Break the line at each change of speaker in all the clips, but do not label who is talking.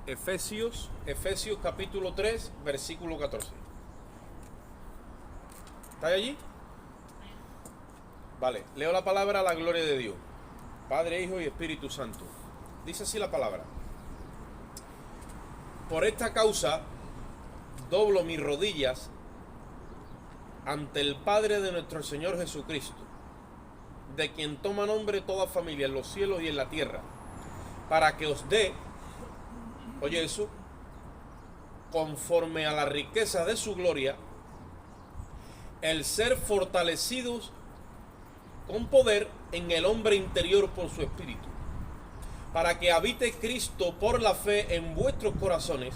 Efesios capítulo 3, versículo 14. ¿Está allí? Vale, leo la palabra a la gloria de Dios, Padre, Hijo y Espíritu Santo. Dice así la palabra: por esta causa doblo mis rodillas ante el Padre de nuestro Señor Jesucristo, de quien toma nombre toda familia en los cielos y en la tierra, para que os dé, oye eso, conforme a la riqueza de su gloria, el ser fortalecidos con poder en el hombre interior por su espíritu, para que habite Cristo por la fe en vuestros corazones,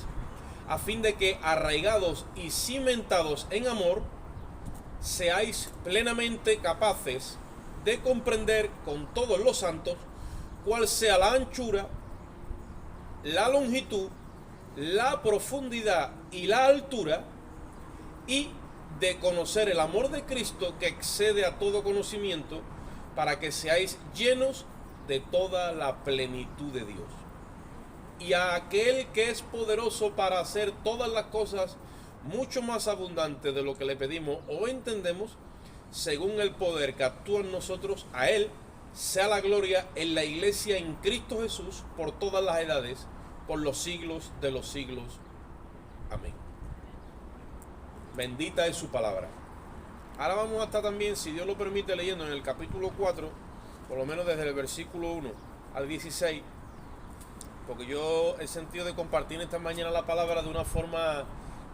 a fin de que, arraigados y cimentados en amor, seáis plenamente capaces de comprender con todos los santos cuál sea la anchura, la longitud, la profundidad y la altura, y de conocer el amor de Cristo que excede a todo conocimiento, para que seáis llenos de toda la plenitud de Dios. Y a aquel que es poderoso para hacer todas las cosas mucho más abundante de lo que le pedimos o entendemos, según el poder que actúa en nosotros, a él sea la gloria en la iglesia en Cristo Jesús por todas las edades, por los siglos de los siglos. Amén. Bendita es su palabra. Ahora vamos a estar también, si Dios lo permite, leyendo en el capítulo 4, por lo menos desde el versículo 1 al 16, porque yo he sentido de compartir esta mañana la palabra de una forma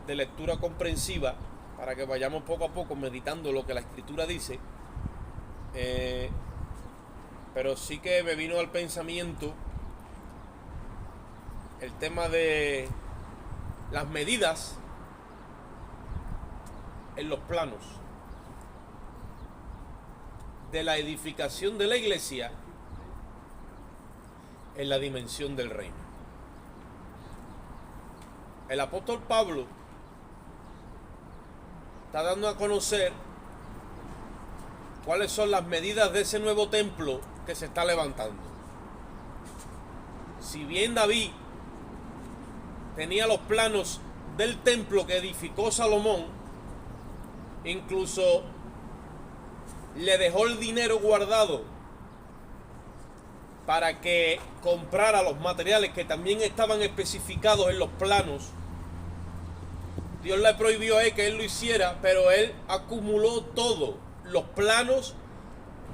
de lectura comprensiva, para que vayamos poco a poco meditando lo que la Escritura dice. Pero sí que me vino al pensamiento el tema de las medidas en los planos de la edificación de la iglesia en la dimensión del reino. El apóstol Pablo está dando a conocer cuáles son las medidas de ese nuevo templo que se está levantando. Si bien David tenía los planos del templo que edificó Salomón, incluso le dejó el dinero guardado para que comprara los materiales que también estaban especificados en los planos. Dios le prohibió a él que él lo hiciera, pero él acumuló todo, los planos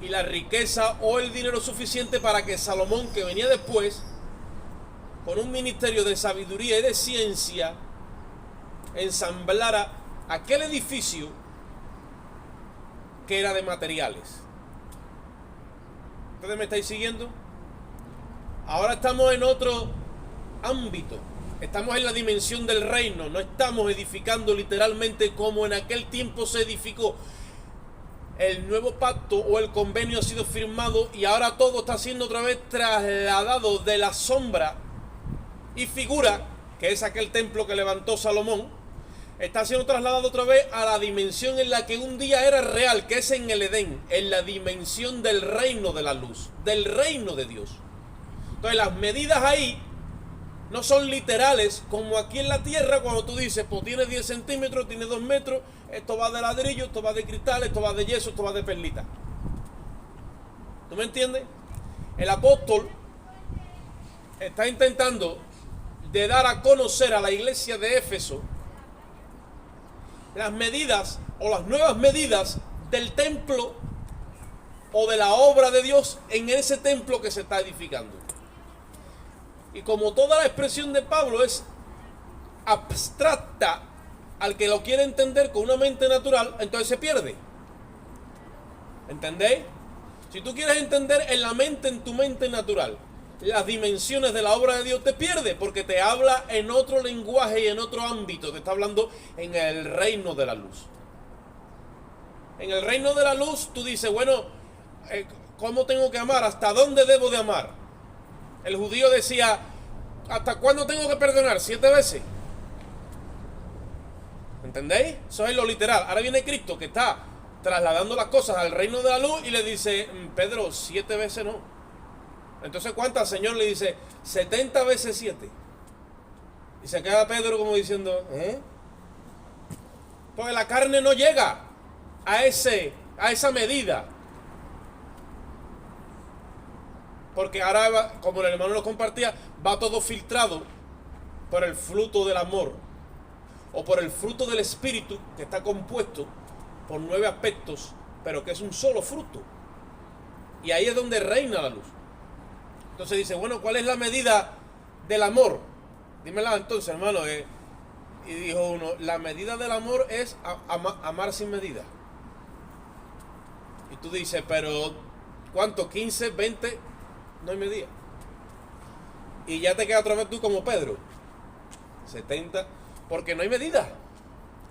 y la riqueza o el dinero suficiente para que Salomón, que venía después, con un ministerio de sabiduría y de ciencia, ensamblara aquel edificio que era de materiales. ¿Ustedes me estáis siguiendo? Ahora estamos en otro ámbito. Estamos en la dimensión del reino. No estamos edificando literalmente como en aquel tiempo se edificó. El nuevo pacto o el convenio ha sido firmado y ahora todo está siendo otra vez trasladado de la sombra y figura, que es aquel templo que levantó Salomón, está siendo trasladado otra vez a la dimensión en la que un día era real, que es en el Edén, en la dimensión del reino de la luz, del reino de Dios. Entonces las medidas ahí no son literales como aquí en la tierra, cuando tú dices, pues tiene 10 centímetros, tiene 2 metros, esto va de ladrillo, esto va de cristal, esto va de yeso, esto va de perlita. ¿Tú me entiendes? El apóstol está intentando de dar a conocer a la iglesia de Éfeso las medidas o las nuevas medidas del templo o de la obra de Dios en ese templo que se está edificando. Y como toda la expresión de Pablo es abstracta al que lo quiere entender con una mente natural, entonces se pierde. ¿Entendéis? Si tú quieres entender en la mente, en tu mente natural, las dimensiones de la obra de Dios, te pierde, porque te habla en otro lenguaje y en otro ámbito. Te está hablando en el reino de la luz. En el reino de la luz tú dices, bueno, ¿cómo tengo que amar? ¿Hasta dónde debo de amar? El judío decía, ¿hasta cuándo tengo que perdonar? 7 veces. ¿Entendéis? Eso es lo literal. Ahora viene Cristo, que está trasladando las cosas al reino de la luz, y le dice, Pedro, 7 veces no. Entonces, ¿cuántas? Señor le dice, 70 veces 7. Y se queda Pedro como diciendo, ¿eh? Porque la carne no llega a esa medida. Porque ahora, como el hermano lo compartía, va todo filtrado por el fruto del amor o por el fruto del espíritu, que está compuesto por 9 aspectos, pero que es un solo fruto. Y ahí es donde reina la luz. Entonces dice, bueno, ¿cuál es la medida del amor? Dímela entonces, hermano. Y dijo uno, la medida del amor es amar sin medida. Y tú dices, pero ¿cuánto? ¿15, 20? No hay medida. Y ya te queda otra vez tú como Pedro. 70, porque no hay medida.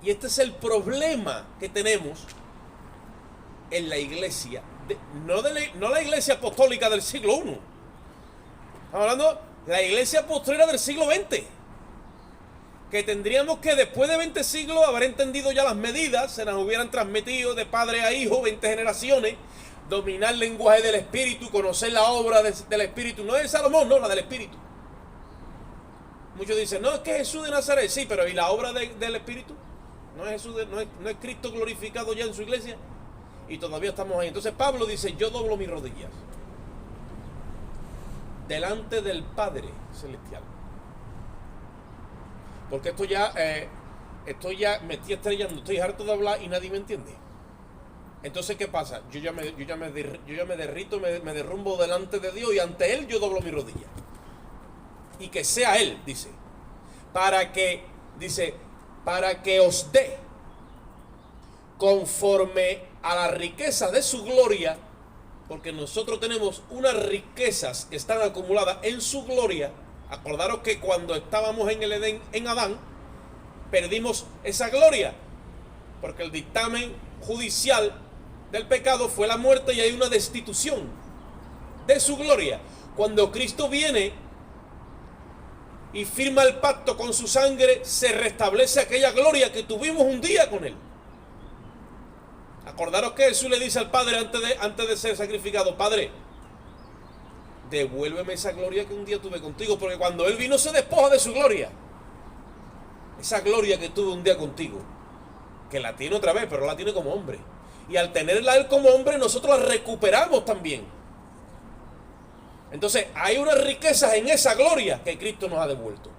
Y este es el problema que tenemos en la iglesia. No la iglesia apostólica del siglo I. Estamos hablando de la iglesia postrera del siglo XX. Que tendríamos que después de 20 siglos haber entendido ya las medidas, se nos hubieran transmitido de padre a hijo 20 generaciones, dominar el lenguaje del Espíritu, conocer la obra del Espíritu, no de Salomón, no, la del Espíritu. Muchos dicen, no, es que Jesús de Nazaret, sí, pero ¿y la obra del Espíritu? ¿No es Jesús, no es Cristo glorificado ya en su iglesia? Y todavía estamos ahí. Entonces Pablo dice, yo doblo mis rodillas delante del Padre Celestial. Porque esto ya me estoy estrellando, estoy harto de hablar y nadie me entiende. Entonces, ¿qué pasa? Yo ya me derrito, me derrumbo delante de Dios y ante Él yo doblo mi rodilla. Y que sea Él, dice, para que os dé conforme a la riqueza de su gloria, porque nosotros tenemos unas riquezas que están acumuladas en su gloria. Acordaros que cuando estábamos en el Edén, en Adán, perdimos esa gloria, porque el dictamen judicial del pecado fue la muerte y hay una destitución de su gloria. Cuando Cristo viene y firma el pacto con su sangre, se restablece aquella gloria que tuvimos un día con Él. Acordaros que Jesús le dice al Padre antes de ser sacrificado, Padre, devuélveme esa gloria que un día tuve contigo, porque cuando Él vino se despoja de su gloria. Esa gloria que tuve un día contigo, que la tiene otra vez, pero la tiene como hombre. Y al tenerla Él como hombre, nosotros la recuperamos también. Entonces, hay unas riquezas en esa gloria que Cristo nos ha devuelto.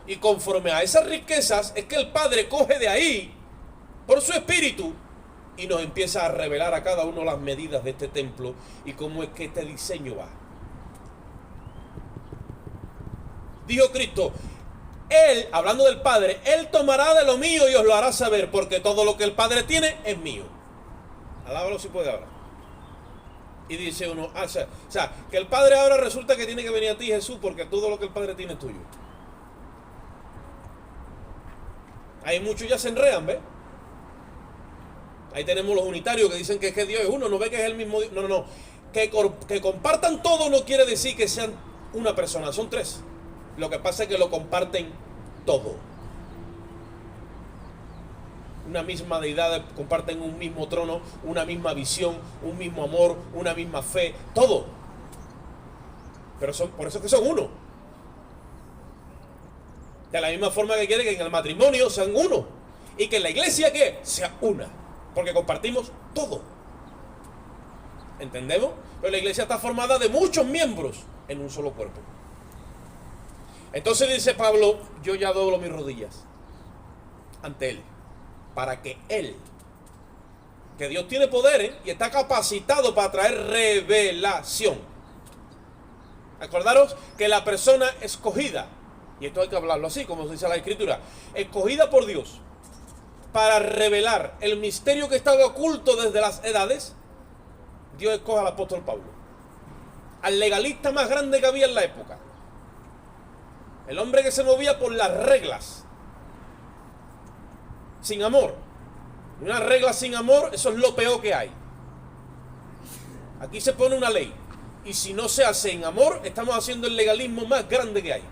Y conforme a esas riquezas, es que el Padre coge de ahí, por su Espíritu, y nos empieza a revelar a cada uno las medidas de este templo y cómo es que este diseño va. Dijo Cristo, Él, hablando del Padre, Él tomará de lo mío y os lo hará saber, porque todo lo que el Padre tiene es mío. Alábalo si puede hablar. Y dice uno, o sea, que el Padre ahora resulta que tiene que venir a ti, Jesús, porque todo lo que el Padre tiene es tuyo. Hay muchos ya se enredan, ¿ves? Ahí tenemos los unitarios que dicen que Dios es uno, no ve que es el mismo Dios. No. Que compartan todo no quiere decir que sean una persona, son 3. Lo que pasa es que lo comparten todo. Una misma deidad, comparten un mismo trono, una misma visión, un mismo amor, una misma fe, todo. Pero por eso es que son uno. De la misma forma que quiere que en el matrimonio sean uno. Y que en la iglesia ¿qué? Sea una. Porque compartimos todo. ¿Entendemos? Pero la iglesia está formada de muchos miembros en un solo cuerpo. Entonces dice Pablo, yo ya doblo mis rodillas ante Él, para que Él, que Dios tiene poderes y está capacitado para traer revelación. Acordaros que la persona escogida, y esto hay que hablarlo así, como se dice en la Escritura, escogida por Dios para revelar el misterio que estaba oculto desde las edades, Dios escoge al apóstol Pablo, al legalista más grande que había en la época, el hombre que se movía por las reglas, sin amor. Una regla sin amor, eso es lo peor que hay. Aquí se pone una ley, y si no se hace en amor, estamos haciendo el legalismo más grande que hay.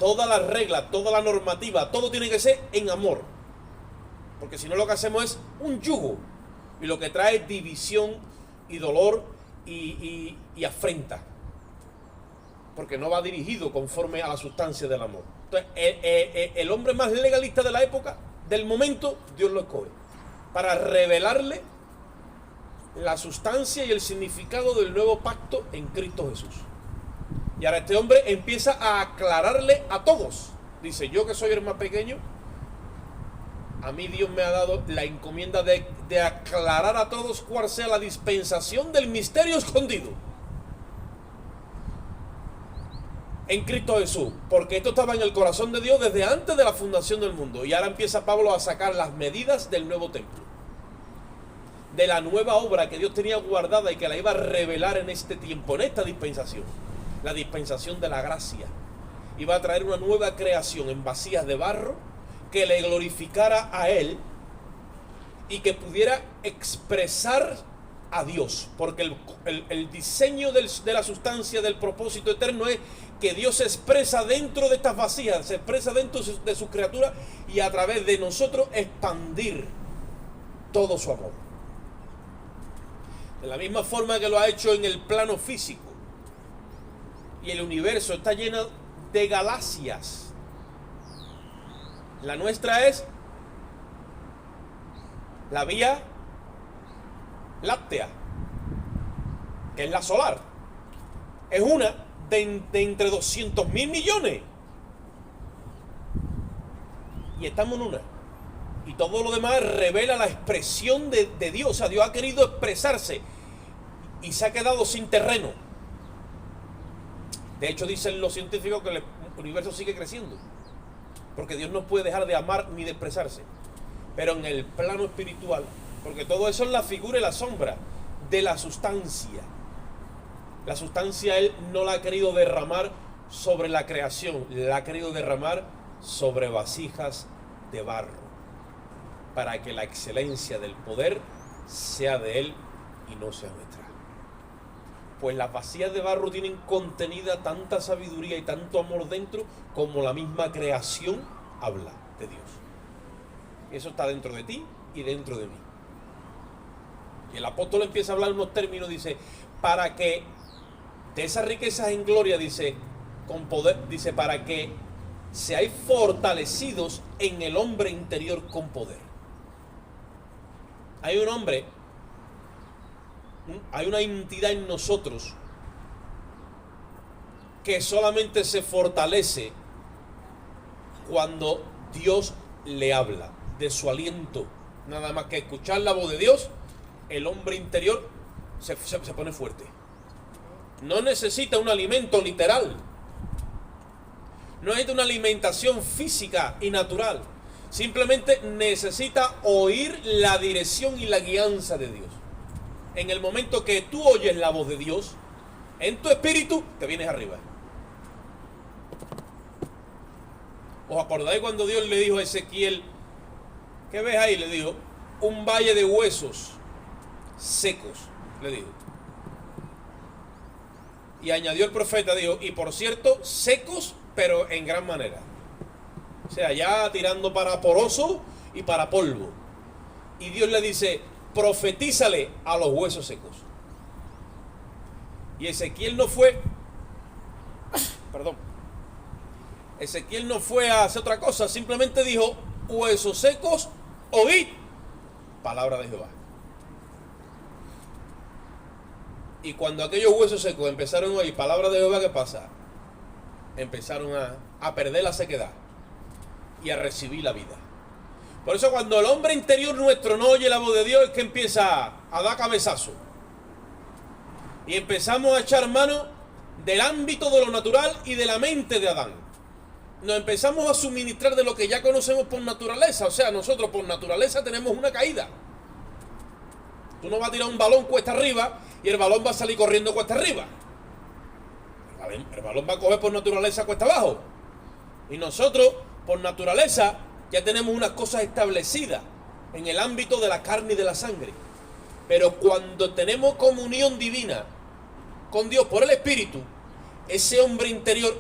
Todas las reglas, toda la normativa, todo tiene que ser en amor, porque si no lo que hacemos es un yugo, y lo que trae es división y dolor y afrenta, porque no va dirigido conforme a la sustancia del amor. Entonces, el hombre más legalista de la época, del momento, Dios lo escoge para revelarle la sustancia y el significado del nuevo pacto en Cristo Jesús. Y ahora este hombre empieza a aclararle a todos. Dice, yo que soy el más pequeño, a mí Dios me ha dado la encomienda de aclarar a todos cuál sea la dispensación del misterio escondido en Cristo Jesús, porque esto estaba en el corazón de Dios desde antes de la fundación del mundo. Y ahora empieza Pablo a sacar las medidas del nuevo templo, de la nueva obra que Dios tenía guardada y que la iba a revelar en este tiempo, en esta dispensación, la dispensación de la gracia. Iba a traer una nueva creación en vasijas de barro que le glorificara a Él y que pudiera expresar a Dios, porque el diseño de la sustancia del propósito eterno es que Dios se expresa dentro de estas vasijas, se expresa dentro de sus criaturas y a través de nosotros expandir todo su amor. De la misma forma que lo ha hecho en el plano físico, y el universo está lleno de galaxias. La nuestra es la Vía Láctea, que es la solar. Es una de entre 200.000 millones. Y estamos en una. Y todo lo demás revela la expresión de Dios. O sea, Dios ha querido expresarse y se ha quedado sin terreno. De hecho, dicen los científicos que el universo sigue creciendo, porque Dios no puede dejar de amar ni de expresarse. Pero en el plano espiritual, porque todo eso es la figura y la sombra de la sustancia. La sustancia Él no la ha querido derramar sobre la creación, la ha querido derramar sobre vasijas de barro, para que la excelencia del poder sea de Él y no sea nuestra. Pues las vasijas de barro tienen contenida tanta sabiduría y tanto amor dentro como la misma creación habla de Dios. Eso está dentro de ti y dentro de mí. Y el apóstol empieza a hablar unos términos, dice, para que de esas riquezas en gloria, dice, con poder, dice, para que seáis fortalecidos en el hombre interior con poder. Hay un hombre, hay una entidad en nosotros que solamente se fortalece cuando Dios le habla, de su aliento. Nada más que escuchar la voz de Dios, el hombre interior se pone fuerte. No necesita un alimento literal, no necesita una alimentación física y natural. Simplemente necesita oír la dirección y la guianza de Dios. En el momento que tú oyes la voz de Dios, en tu espíritu te vienes arriba. ¿Os acordáis cuando Dios le dijo a Ezequiel, ¿qué ves ahí? Le dijo, un valle de huesos secos, le dijo. Y añadió el profeta, dijo, y por cierto, secos, pero en gran manera. O sea, ya tirando para poroso y para polvo. Y Dios le dice, profetízale a los huesos secos. Y Ezequiel no fue, Ezequiel no fue a hacer otra cosa, simplemente dijo, huesos secos, oíd palabra de Jehová. Y cuando aquellos huesos secos empezaron a oír palabra de Jehová, ¿qué pasa? Empezaron a perder la sequedad y a recibir la vida. Por eso cuando el hombre interior nuestro no oye la voz de Dios, es que empieza a dar cabezazo. Y empezamos a echar mano del ámbito de lo natural y de la mente de Adán. Nos empezamos a suministrar de lo que ya conocemos por naturaleza. O sea, nosotros por naturaleza tenemos una caída. Tú no vas a tirar un balón cuesta arriba y el balón va a salir corriendo cuesta arriba. El balón va a coger por naturaleza cuesta abajo. Y nosotros, por naturaleza, ya tenemos unas cosas establecidas en el ámbito de la carne y de la sangre. Pero cuando tenemos comunión divina con Dios por el Espíritu, ese hombre interior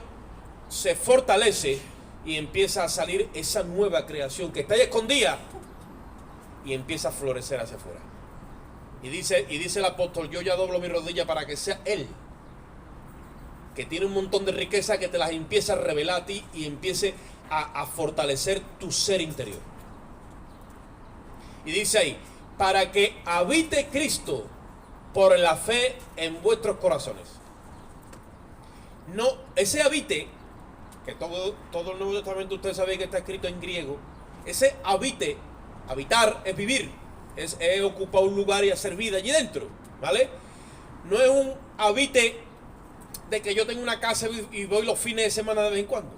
se fortalece y empieza a salir esa nueva creación que está ahí escondida y empieza a florecer hacia afuera. Y dice el apóstol, yo ya doblo mi rodilla para que sea Él que tiene un montón de riqueza, que te las empiece a revelar a ti y empiece a fortalecer tu ser interior. Y dice ahí, para que habite Cristo por la fe en vuestros corazones. No, ese habite, que todo el Nuevo Testamento ustedes saben que está escrito en griego, ese habite, habitar es vivir, es ocupar un lugar y hacer vida allí dentro, ¿vale? No es un habite de que yo tengo una casa y voy los fines de semana de vez en cuando.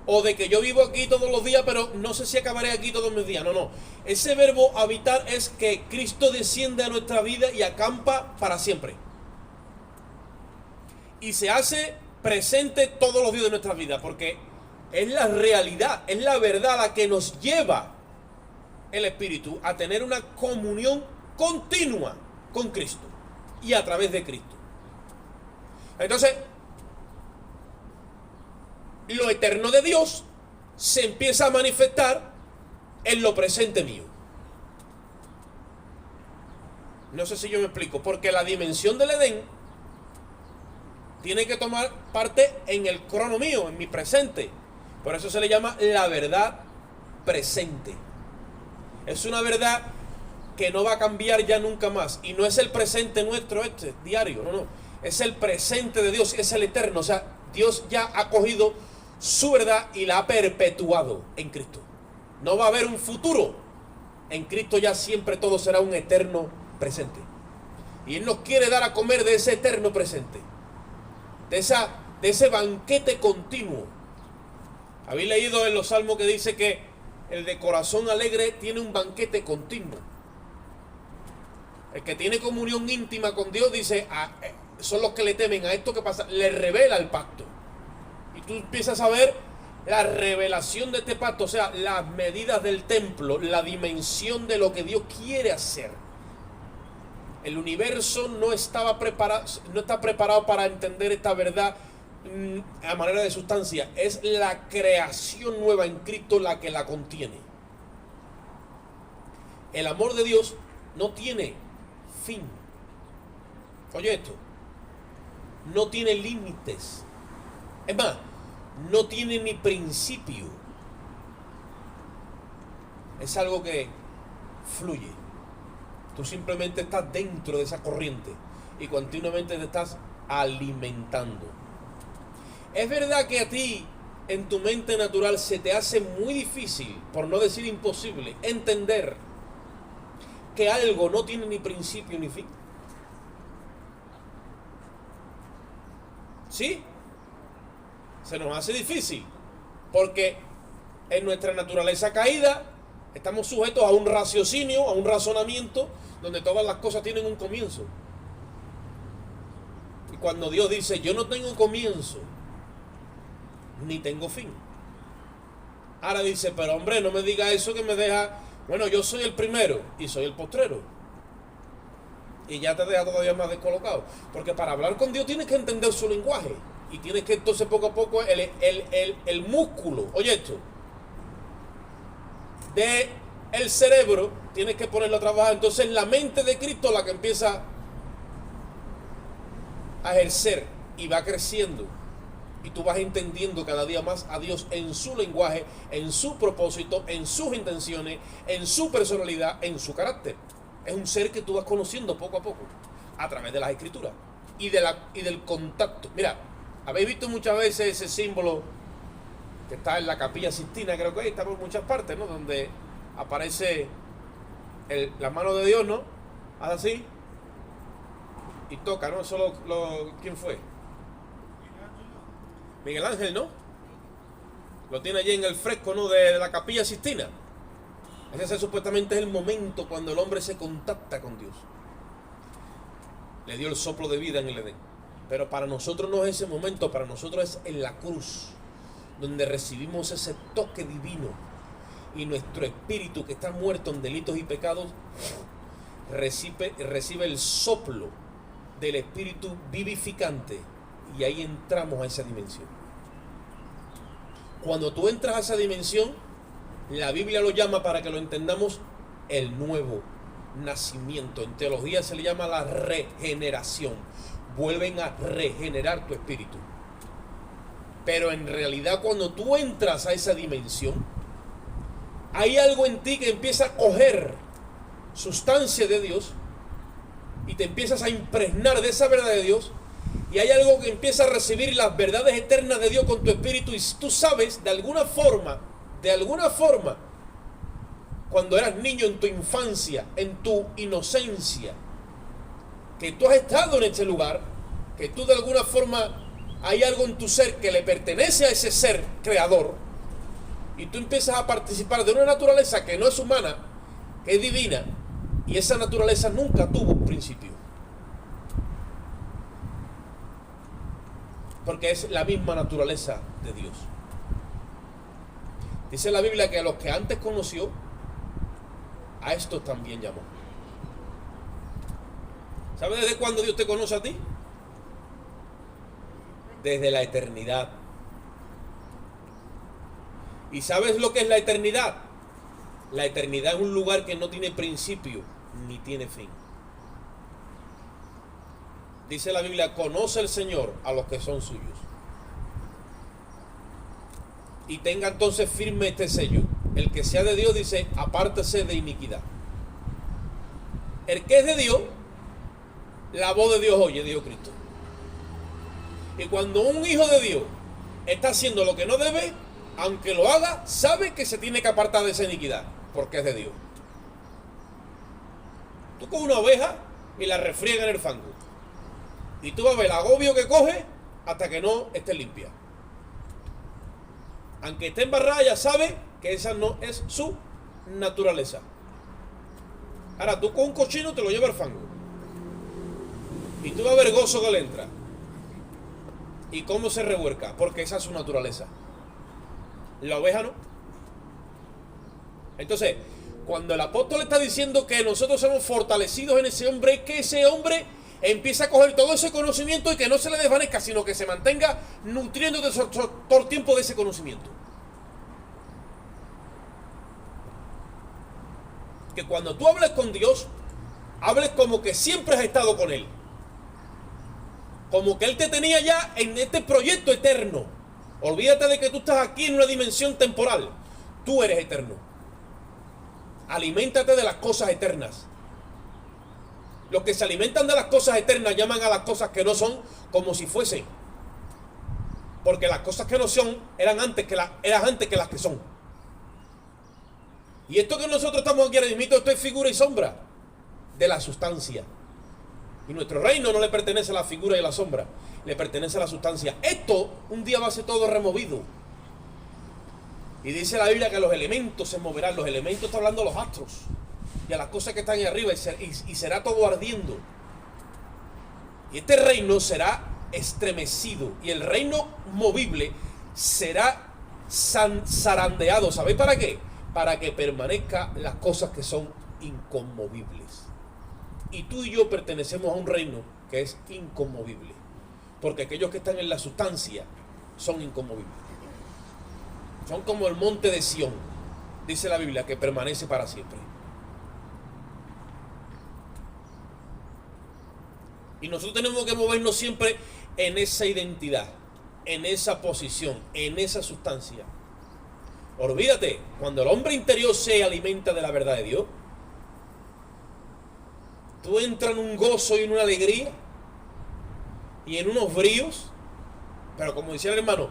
O de que yo vivo aquí todos los días, pero no sé si acabaré aquí todos mis días. No. Ese verbo habitar es que Cristo desciende a nuestra vida y acampa para siempre. Y se hace presente todos los días de nuestra vida, porque es la realidad, es la verdad la que nos lleva el Espíritu a tener una comunión continua con Cristo y a través de Cristo. Entonces, lo eterno de Dios se empieza a manifestar en lo presente mío. No sé si yo me explico, porque la dimensión del Edén tiene que tomar parte en el crono mío, en mi presente. Por eso se le llama la verdad presente. Es una verdad que no va a cambiar ya nunca más. Y no es el presente nuestro diario, no. Es el presente de Dios, es el eterno. O sea, Dios ya ha cogido su verdad y la ha perpetuado en Cristo. No va a haber un futuro. En Cristo ya siempre todo será un eterno presente. Y Él nos quiere dar a comer de ese eterno presente. De ese banquete continuo. Habéis leído en los Salmos que dice que el de corazón alegre tiene un banquete continuo. El que tiene comunión íntima con Dios dice, son los que le temen a esto que pasa, le revela el pacto. Y tú empiezas a ver la revelación de este pacto, o sea, las medidas del templo, la dimensión de lo que Dios quiere hacer. El universo no está preparado para entender esta verdad a manera de sustancia. Es la creación nueva en Cristo la que la contiene. El amor de Dios no tiene fin. Oye esto, no tiene límites. Es más, no tiene ni principio. Es algo que fluye. Tú simplemente estás dentro de esa corriente y continuamente te estás alimentando. Es verdad que a ti, en tu mente natural, se te hace muy difícil, por no decir imposible, entender que algo no tiene ni principio ni fin. ¿Sí? Se nos hace difícil porque en nuestra naturaleza caída estamos sujetos a un raciocinio, a un razonamiento donde todas las cosas tienen un comienzo. Y cuando Dios dice, yo no tengo comienzo ni tengo fin. Ahora dice, pero hombre, no me diga eso que me deja, bueno, yo soy el primero y soy el postrero. Y ya te deja todavía más descolocado. Porque para hablar con Dios tienes que entender su lenguaje. Y tienes que entonces poco a poco el músculo, oye esto, de el cerebro, tienes que ponerlo a trabajar. Entonces la mente de Cristo la que empieza a ejercer y va creciendo. Y tú vas entendiendo cada día más a Dios en su lenguaje, en su propósito, en sus intenciones, en su personalidad, en su carácter. Es un ser que tú vas conociendo poco a poco a través de las escrituras y del contacto. Mira, habéis visto muchas veces ese símbolo que está en la Capilla Sixtina, creo que está por muchas partes, ¿no? Donde aparece la mano de Dios, ¿no? Haz así y toca, ¿no? ¿Quién fue? Miguel Ángel, ¿no? Lo tiene allí en el fresco, ¿no? De la Capilla Sixtina. Ese supuestamente es el momento cuando el hombre se contacta con Dios. Le dio el soplo de vida en el Edén. Pero para nosotros no es ese momento, para nosotros es en la cruz, donde recibimos ese toque divino. Y nuestro espíritu, que está muerto en delitos y pecados, recibe el soplo del espíritu vivificante. Y ahí entramos a esa dimensión. Cuando tú entras a esa dimensión, la Biblia lo llama, para que lo entendamos, el nuevo nacimiento. En teología se le llama la regeneración. vuelven a regenerar tu espíritu. Pero en realidad cuando tú entras a esa dimensión, hay algo en ti que empieza a coger sustancia de Dios y te empiezas a impregnar de esa verdad de Dios, y hay algo que empieza a recibir las verdades eternas de Dios con tu espíritu, y tú sabes de alguna forma, cuando eras niño, en tu infancia, en tu inocencia, que tú has estado en este lugar, que tú de alguna forma hay algo en tu ser que le pertenece a ese ser creador, y tú empiezas a participar de una naturaleza que no es humana, que es divina, y esa naturaleza nunca tuvo un principio, porque es la misma naturaleza de Dios. Dice la Biblia que a los que antes conoció, a estos también llamó. ¿Sabes desde cuándo Dios te conoce a ti? Desde la eternidad. ¿Y sabes lo que es la eternidad? La eternidad es un lugar que no tiene principio ni tiene fin. Dice la Biblia, conoce el Señor a los que son suyos. Y tenga entonces firme este sello. El que sea de Dios, dice, apártese de iniquidad. El que es de Dios, la voz de Dios oye, dijo Cristo. Y cuando un hijo de Dios está haciendo lo que no debe, aunque lo haga, sabe que se tiene que apartar de esa iniquidad, porque es de Dios. Tú coges una oveja y la refriegas en el fango, y tú vas a ver el agobio que coge hasta que no esté limpia. Aunque esté embarrada, ya sabe que esa no es su naturaleza. Ahora, tú con un cochino te lo llevas al fango, y tú vas a ver el gozo que le entra y cómo se revuelca, porque esa es su naturaleza. La oveja no. Entonces, cuando el apóstol está diciendo que nosotros somos fortalecidos en ese hombre, es que ese hombre empieza a coger todo ese conocimiento y que no se le desvanezca, sino que se mantenga nutriendo todo el tiempo de ese conocimiento. Que cuando tú hables con Dios, hables como que siempre has estado con Él, como que Él te tenía ya en este proyecto eterno. Olvídate de que tú estás aquí en una dimensión temporal. Tú eres eterno. Aliméntate de las cosas eternas. Los que se alimentan de las cosas eternas llaman a las cosas que no son como si fuesen, porque las cosas que no son eran antes que las que son. Y esto que nosotros estamos aquí ahora mismo, esto es figura y sombra de la sustancia. Y nuestro reino no le pertenece a la figura y a la sombra, le pertenece a la sustancia. Esto un día va a ser todo removido. Y dice la Biblia que los elementos se moverán. Los elementos está hablando de los astros y a las cosas que están ahí arriba, y será todo ardiendo. Y este reino será estremecido, y el reino movible será zarandeado. ¿Sabéis para qué? Para que permanezcan las cosas que son inconmovibles. Y tú y yo pertenecemos a un reino que es inconmovible, porque aquellos que están en la sustancia son inconmovibles. Son como el monte de Sión, dice la Biblia, que permanece para siempre. Y nosotros tenemos que movernos siempre en esa identidad, en esa posición, en esa sustancia. Olvídate, cuando el hombre interior se alimenta de la verdad de Dios, tú entras en un gozo y en una alegría y en unos bríos. Pero como decía el hermano,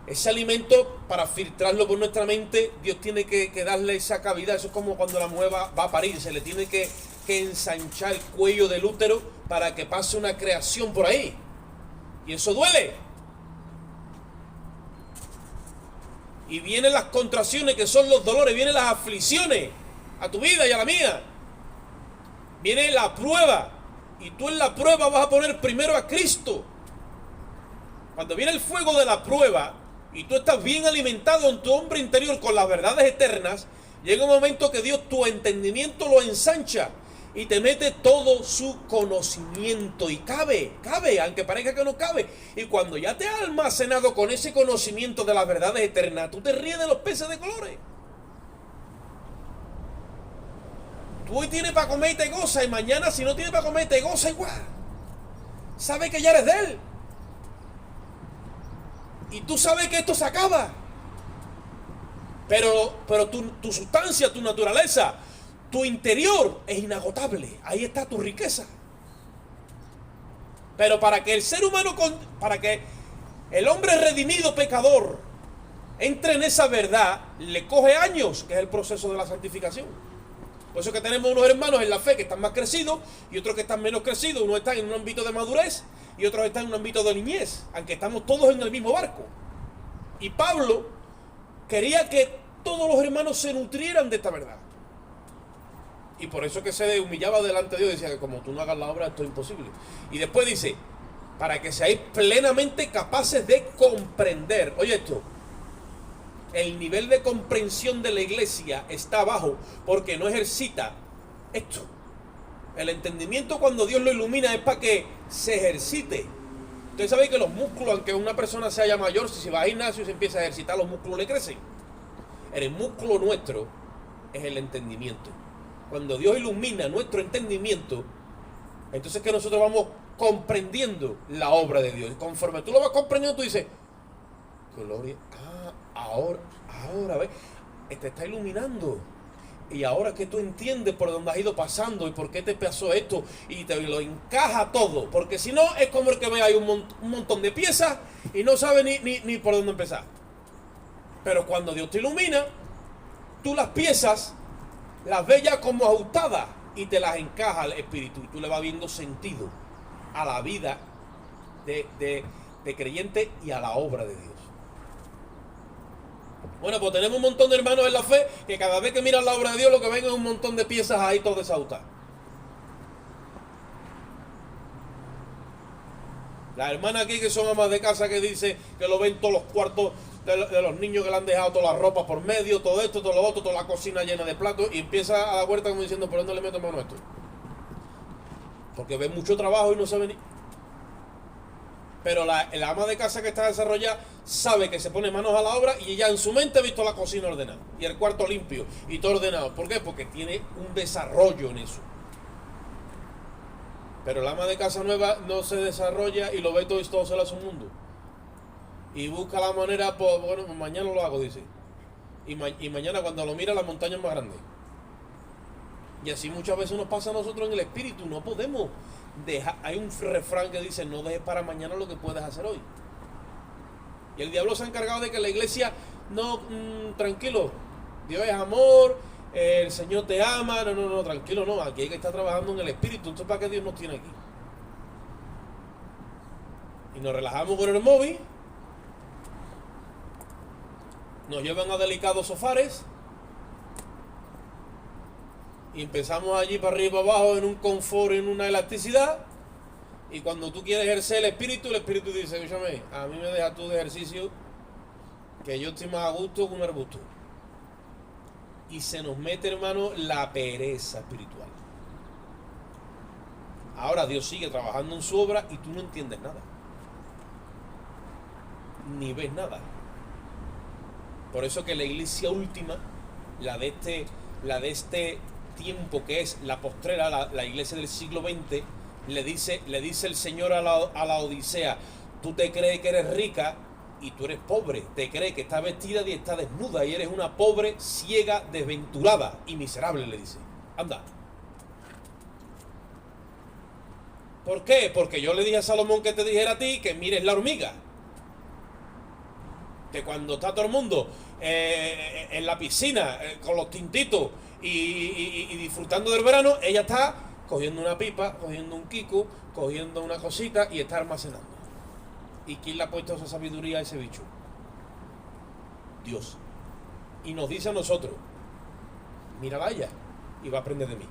ese alimento, para filtrarlo por nuestra mente, Dios tiene que darle esa cavidad. Eso es como cuando la mujer va a parir, se le tiene que ensanchar el cuello del útero para que pase una creación por ahí. Y eso duele. Y vienen las contracciones, que son los dolores, vienen las aflicciones a tu vida y a la mía. Viene la prueba, y tú en la prueba vas a poner primero a Cristo. Cuando viene el fuego de la prueba y tú estás bien alimentado en tu hombre interior con las verdades eternas, llega un momento que Dios tu entendimiento lo ensancha y te mete todo su conocimiento, y cabe, aunque parezca que no cabe. Y cuando ya te has almacenado con ese conocimiento de las verdades eternas, tú te ríes de los peces de colores. Tú hoy tienes para comer y te goza, y mañana si no tienes para comer te goza igual. sabe que ya eres de Él. Y tú sabes que esto se acaba. Pero tu sustancia, tu naturaleza, tu interior es inagotable. Ahí está tu riqueza. Pero para que el ser humano, para que el hombre redimido pecador entre en esa verdad, le coge años, que es el proceso de la santificación. Por eso que tenemos unos hermanos en la fe que están más crecidos y otros que están menos crecidos. Unos están en un ámbito de madurez y otros están en un ámbito de niñez, aunque estamos todos en el mismo barco. Y Pablo quería que todos los hermanos se nutrieran de esta verdad. Y por eso que se humillaba delante de Dios y decía que como tú no hagas la obra, esto es imposible. Y después dice, para que seáis plenamente capaces de comprender. Oye esto, el nivel de comprensión de la iglesia está bajo porque no ejercita esto. El entendimiento, cuando Dios lo ilumina, es para que se ejercite. Ustedes saben que los músculos, aunque una persona sea ya mayor, si se va al gimnasio y se empieza a ejercitar, los músculos le crecen. El músculo nuestro es el entendimiento. Cuando Dios ilumina nuestro entendimiento, entonces que nosotros vamos comprendiendo la obra de Dios. Y conforme tú lo vas comprendiendo, tú dices, gloria, ahora, ¿ves? Te está iluminando. Y ahora que tú entiendes por dónde has ido pasando y por qué te pasó esto, y te lo encaja todo. Porque si no, es como el que ve ahí un montón de piezas y no sabe ni por dónde empezar. Pero cuando Dios te ilumina, tú las piezas las ves ya como ajustadas y te las encaja al espíritu. Y tú le vas viendo sentido a la vida de creyente y a la obra de Dios. Bueno, pues tenemos un montón de hermanos en la fe que cada vez que miran la obra de Dios lo que ven es un montón de piezas ahí todas desajustadas. Las hermanas aquí que son amas de casa que dicen que lo ven todos los cuartos de los niños que le han dejado toda la ropa por medio, todo esto, todo lo otro, toda la cocina llena de platos, y empieza a dar vuelta como diciendo, ¿por dónde le meto mano a esto? Porque ven mucho trabajo y no saben ni... Pero el ama de casa que está desarrollada sabe que se pone manos a la obra y ella en su mente ha visto la cocina ordenada y el cuarto limpio y todo ordenado. ¿Por qué? Porque tiene un desarrollo en eso. Pero el ama de casa nueva no se desarrolla y lo ve todo y todo se le hace un mundo. Y busca la manera, pues bueno, mañana lo hago, dice. Y mañana cuando lo mira la montaña es más grande. Y así muchas veces nos pasa a nosotros en el espíritu. No podemos dejar. Hay un refrán que dice, no dejes para mañana lo que puedes hacer hoy. Y el diablo se ha encargado de que la iglesia, no, tranquilo, Dios es amor, el Señor te ama, no, tranquilo, no, aquí hay que estar trabajando en el espíritu. Entonces, ¿para qué Dios nos tiene aquí? Y nos relajamos con el móvil, nos llevan a delicados sofares y empezamos allí para arriba y para abajo en un confort, en una elasticidad. Y cuando tú quieres ejercer el espíritu dice, escúchame, a mí me dejas tú de ejercicio que yo estoy más a gusto que un arbusto. Y se nos mete, hermano, la pereza espiritual. Ahora Dios sigue trabajando en su obra y tú no entiendes nada. Ni ves nada. Por eso que la iglesia última, la de este tiempo que es la postrera, la iglesia del siglo XX, le dice el Señor a la Odisea, tú te crees que eres rica y tú eres pobre, te crees que estás vestida y está desnuda y eres una pobre, ciega, desventurada y miserable, le dice. Anda. ¿Por qué? Porque yo le dije a Salomón que te dijera a ti que mires la hormiga. Que cuando está todo el mundo en la piscina con los tintitos y disfrutando del verano, ella está cogiendo una pipa, cogiendo un kiko, cogiendo una cosita y está almacenando. ¿Y quién le ha puesto esa sabiduría a ese bicho? Dios. Y nos dice a nosotros, mírala a ella y va a aprender de mí.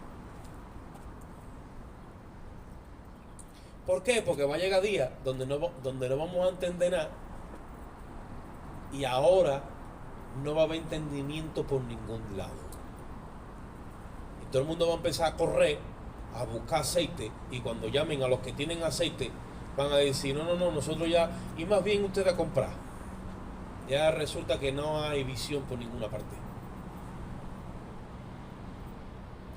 ¿Por qué? Porque va a llegar días donde no vamos a entender nada y ahora no va a haber entendimiento por ningún lado. Y todo el mundo va a empezar a correr a buscar aceite y cuando llamen a los que tienen aceite van a decir no, nosotros ya, y más bien usted a comprar. Ya resulta que no hay visión por ninguna parte.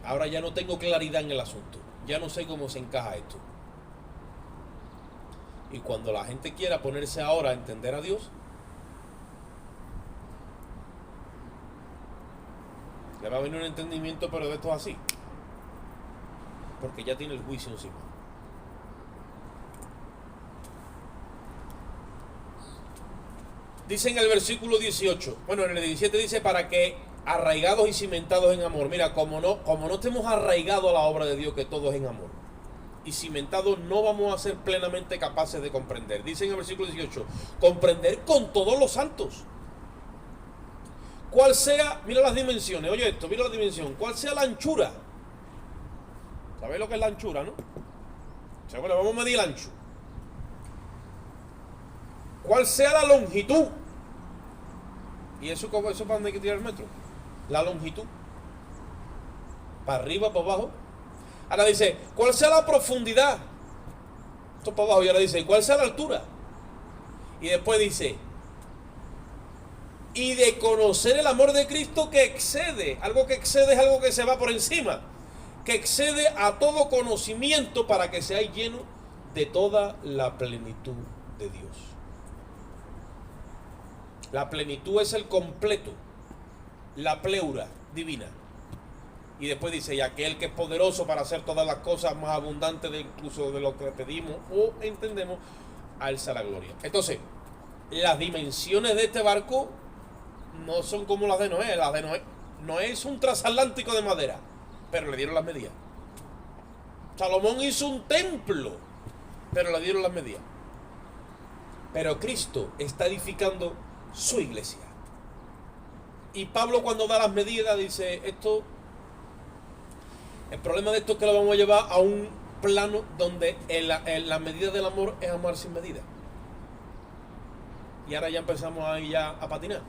Ahora ya no tengo claridad en el asunto, ya no sé cómo se encaja esto. Y cuando la gente quiera ponerse ahora a entender a Dios, le va a venir un entendimiento, pero de esto así, porque ya tiene el juicio encima. Dice en el versículo 18, bueno, en el 17 dice, para que arraigados y cimentados en amor. Mira, como no estemos arraigados a la obra de Dios, que todo es en amor, y cimentados, no vamos a ser plenamente capaces de comprender. Dice en el versículo 18, comprender con todos los santos cuál sea, mira las dimensiones, oye esto, mira la dimensión, cuál sea la anchura. ¿Sabéis lo que es la anchura, no? O sea, bueno, vamos a medir el ancho. Cuál sea la longitud. ¿Y eso para dónde hay que tirar el metro? La longitud. Para arriba, para abajo. Ahora dice, ¿cuál sea la profundidad? Esto para abajo. Y ahora dice, ¿cuál sea la altura? Y después dice, y de conocer el amor de Cristo que excede. Algo que excede es algo que se va por encima. Que excede a todo conocimiento, para que seáis llenos de toda la plenitud de Dios. La plenitud es el completo, la pleura divina. Y después dice, y aquel que es poderoso para hacer todas las cosas más abundantes de incluso de lo que pedimos o entendemos, alza la gloria. Entonces, las dimensiones de este barco no son como las de Noé. Las de Noé es un transatlántico de madera, pero le dieron las medidas. Salomón hizo un templo, pero le dieron las medidas. Pero Cristo está edificando su iglesia. Y Pablo, cuando da las medidas, dice, esto, el problema de esto es que lo vamos a llevar a un plano donde la medida del amor es amar sin medida. Y ahora ya empezamos ahí ya a patinar.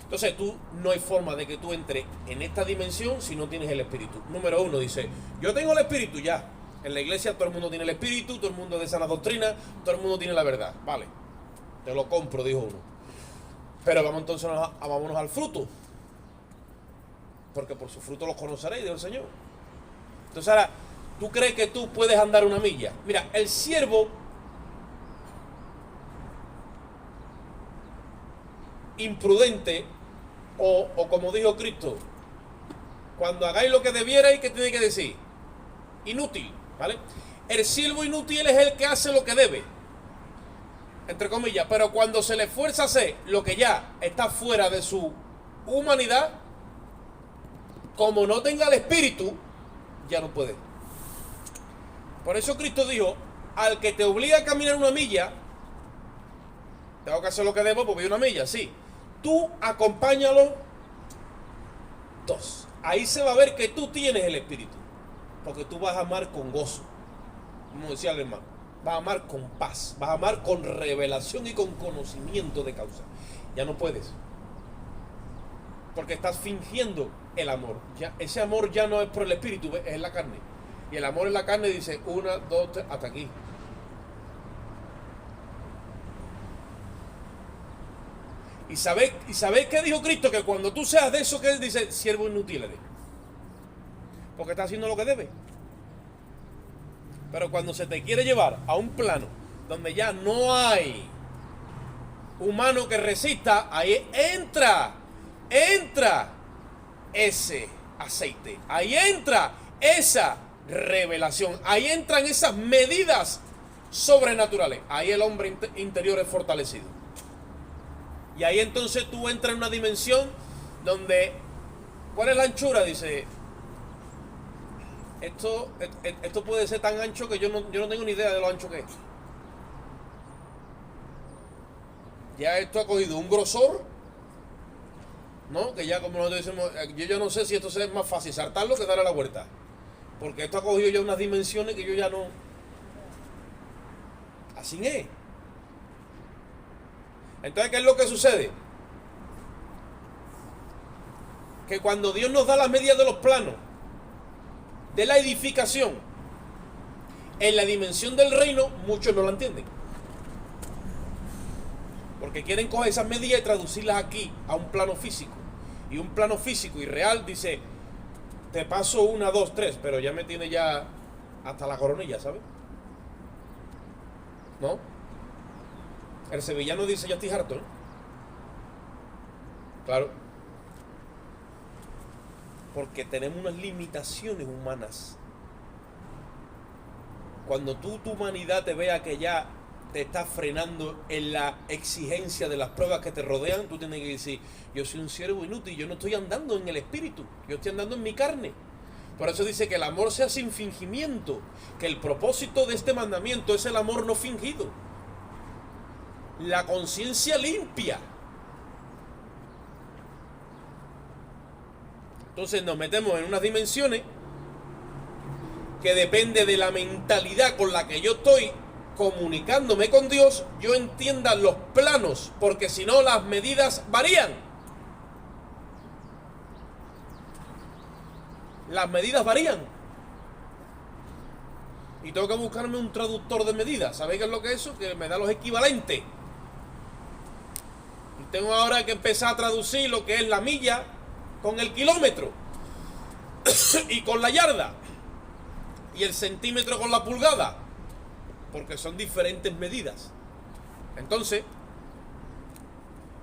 Entonces no hay forma de que tú entres en esta dimensión si no tienes el Espíritu. Número uno, dice, yo tengo el Espíritu ya. En la iglesia todo el mundo tiene el Espíritu, todo el mundo es de sana doctrina, todo el mundo tiene la verdad. Vale, te lo compro, dijo uno. Pero vamos entonces, vámonos al fruto. Porque por su fruto los conoceréis, dijo el Señor. Entonces ahora, ¿tú crees que tú puedes andar una milla? Mira, el siervo imprudente, o como dijo Cristo, cuando hagáis lo que debierais, ¿qué tiene que decir? Inútil, ¿vale? El siervo inútil es el que hace lo que debe, entre comillas, pero cuando se le fuerza a hacer lo que ya está fuera de su humanidad, como no tenga el Espíritu, ya no puede. Por eso Cristo dijo, al que te obliga a caminar una milla, tengo que hacer lo que debo porque hay una milla, sí. Tú acompáñalo 2. Ahí se va a ver que tú tienes el Espíritu. Porque tú vas a amar con gozo. Como decía el hermano. Vas a amar con paz. Vas a amar con revelación y con conocimiento de causa. Ya no puedes. Porque estás fingiendo el amor. Ya, ese amor ya no es por el Espíritu, es en la carne. Y el amor en la carne dice 1, 2, 3, hasta aquí. ¿Y sabéis qué dijo Cristo? Que cuando tú seas de eso que él dice, siervo inútil eres. Porque está haciendo lo que debe. Pero cuando se te quiere llevar a un plano donde ya no hay humano que resista, ahí entra ese aceite. Ahí entra esa revelación. Ahí entran esas medidas sobrenaturales. Ahí el hombre interior es fortalecido. Y ahí entonces tú entras en una dimensión donde, ¿cuál es la anchura? Dice, esto puede ser tan ancho que yo no tengo ni idea de lo ancho que es. Ya esto ha cogido un grosor, ¿no? Que ya como nosotros decimos, yo ya no sé si esto es más fácil saltarlo que darle la vuelta. Porque esto ha cogido ya unas dimensiones que yo ya no... Así es. Entonces, ¿qué es lo que sucede? Que cuando Dios nos da las medidas de los planos, de la edificación, en la dimensión del reino, muchos no la entienden. Porque quieren coger esas medidas y traducirlas aquí, a un plano físico. Y un plano físico y real dice, te paso 1, 2, 3, pero ya me tiene ya hasta la coronilla, ¿sabes? ¿No? El sevillano dice, ya estoy harto, ¿no? Claro. Porque tenemos unas limitaciones humanas. Cuando tu humanidad te vea que ya te estás frenando en la exigencia de las pruebas que te rodean, tú tienes que decir, yo soy un siervo inútil, yo no estoy andando en el espíritu, yo estoy andando en mi carne. Por eso dice que el amor sea sin fingimiento, que el propósito de este mandamiento es el amor no fingido, la conciencia limpia. Entonces nos metemos en unas dimensiones que depende de la mentalidad con la que yo estoy comunicándome con Dios, yo entienda los planos, porque si no las medidas varían. Las medidas varían. Y tengo que buscarme un traductor de medidas. ¿Sabéis qué es lo que es eso? Que me da los equivalentes. Y tengo ahora que empezar a traducir lo que es la milla con el kilómetro y con la yarda y el centímetro con la pulgada, porque son diferentes medidas. Entonces,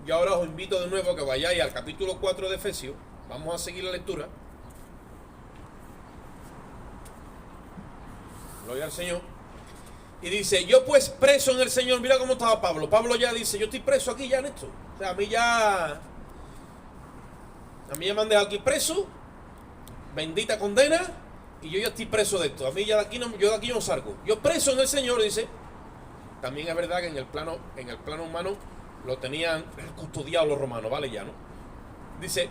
yo ahora os invito de nuevo a que vayáis al capítulo 4 de Efesios. Vamos a seguir la lectura. Gloria al Señor. Y dice, yo pues preso en el Señor. Mira cómo estaba Pablo. Pablo ya dice, yo estoy preso aquí ya en esto. O sea, a mí ya me han dejado aquí preso, bendita condena, y yo ya estoy preso de esto. A mí ya de aquí no, yo de aquí no salgo. Yo preso en el Señor, dice. También es verdad que en el plano humano lo tenían custodiado los romanos, ¿vale? Ya, ¿no? Dice,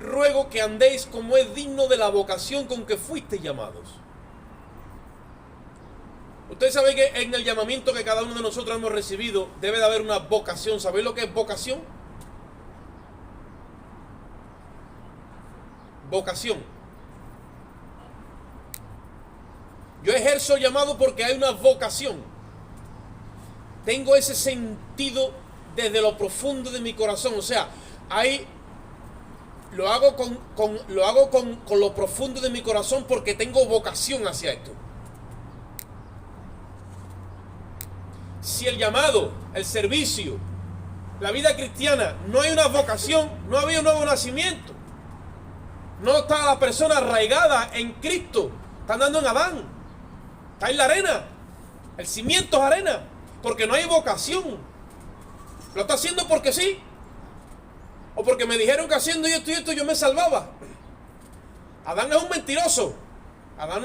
ruego que andéis como es digno de la vocación con que fuisteis llamados. Ustedes saben que en el llamamiento que cada uno de nosotros hemos recibido debe de haber una vocación. ¿Sabéis lo que es vocación? Vocación. Yo ejerzo llamado porque hay una vocación. Tengo ese sentido desde lo profundo de mi corazón. O sea, ahí lo hago con lo profundo de mi corazón porque tengo vocación hacia esto. Si el llamado, el servicio, la vida cristiana, no hay una vocación, no había un nuevo nacimiento. No está la persona arraigada en Cristo. Está andando en Adán. Está en la arena. El cimiento es arena. Porque no hay vocación. Lo está haciendo porque sí. O porque me dijeron que haciendo esto y esto yo me salvaba. Adán es un mentiroso. Adán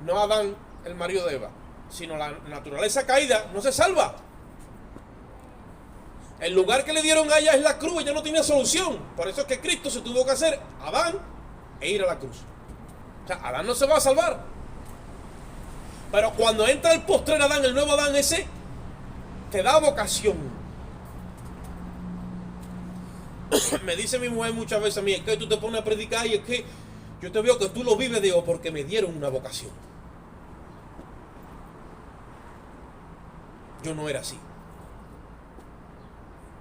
no Adán el marido de Eva, sino la naturaleza caída no se salva. El lugar que le dieron a ella es la cruz, ella no tenía solución. Por eso es que Cristo se tuvo que hacer Adán e ir a la cruz. O sea, Adán no se va a salvar. Pero cuando entra el postrer Adán, el nuevo Adán ese, te da vocación. Me dice mi mujer muchas veces a mí, es que tú te pones a predicar y es que yo te veo que tú lo vives, digo, porque me dieron una vocación. Yo no era así.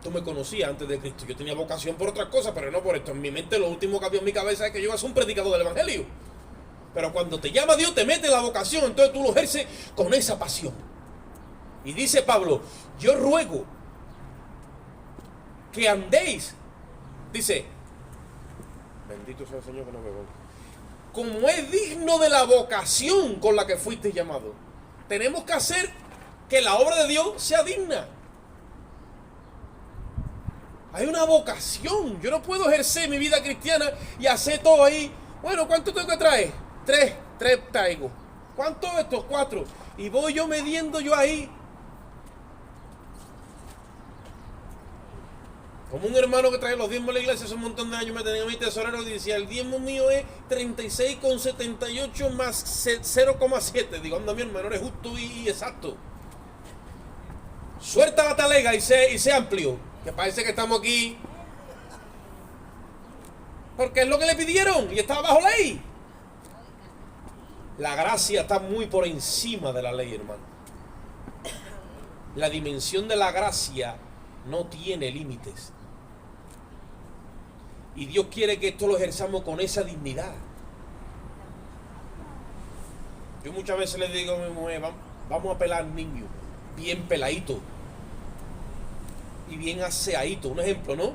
Tú me conocías antes de Cristo. Yo tenía vocación por otras cosas, pero no por esto. En mi mente lo último que había en mi cabeza es que yo iba a ser un predicador del Evangelio. Pero cuando te llama Dios, te mete la vocación, entonces tú lo ejerces con esa pasión. Y dice Pablo, yo ruego que andéis, dice, bendito sea el Señor que no me ponga, como es digno de la vocación con la que fuiste llamado. Tenemos que hacer que la obra de Dios sea digna. Hay una vocación. Yo no puedo ejercer mi vida cristiana y hacer todo ahí. Bueno, ¿cuánto tengo que traer? Tres traigo. ¿Cuánto estos? 4. Y voy yo midiendo yo ahí. Como un hermano que trae los diezmos a la iglesia hace un montón de años, me tenía mi tesorero y decía, el diezmo mío es 36,78 más 0,7. Digo, anda, mi hermano, eres justo y exacto. Suelta la talega y sé amplio. Que parece que estamos aquí porque es lo que le pidieron y estaba bajo ley. La gracia está muy por encima de la ley, hermano. La dimensión de la gracia no tiene límites. Y Dios quiere que esto lo ejerzamos con esa dignidad. Yo muchas veces le digo a mi mujer, vamos a pelar niños, bien peladito y bien aseadito, un ejemplo, ¿no?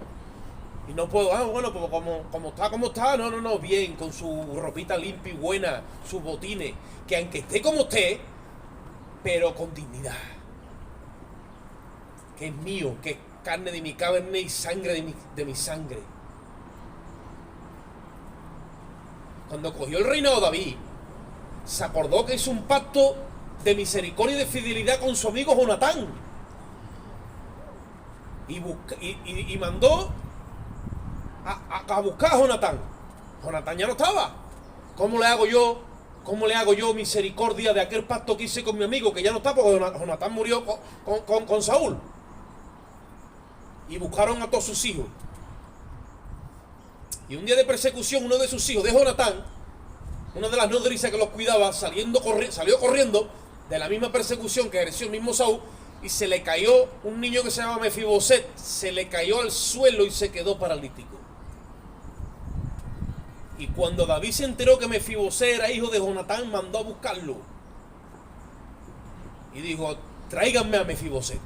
Y no puedo, bueno, pues como está, no, bien, con su ropita limpia y buena, sus botines, que aunque esté como esté, pero con dignidad. Que es mío, que es carne de mi carne y sangre de mi sangre. Cuando cogió el reinado David, se acordó que hizo un pacto de misericordia y de fidelidad con su amigo Jonatán. Y mandó a buscar a Jonatán. Jonatán ya no estaba. ¿Cómo le hago yo misericordia de aquel pacto que hice con mi amigo que ya no está? Porque Jonatán murió con Saúl. Y buscaron a todos sus hijos. Y un día de persecución, uno de sus hijos, de Jonatán, una de las nodrizas que los cuidaba, salió corriendo de la misma persecución que ejerció el mismo Saúl, y se le cayó un niño que se llama Mefiboset, se le cayó al suelo y se quedó paralítico. Y cuando David se enteró que Mefiboset era hijo de Jonatán, mandó a buscarlo. Y dijo, tráiganme a Mefiboset.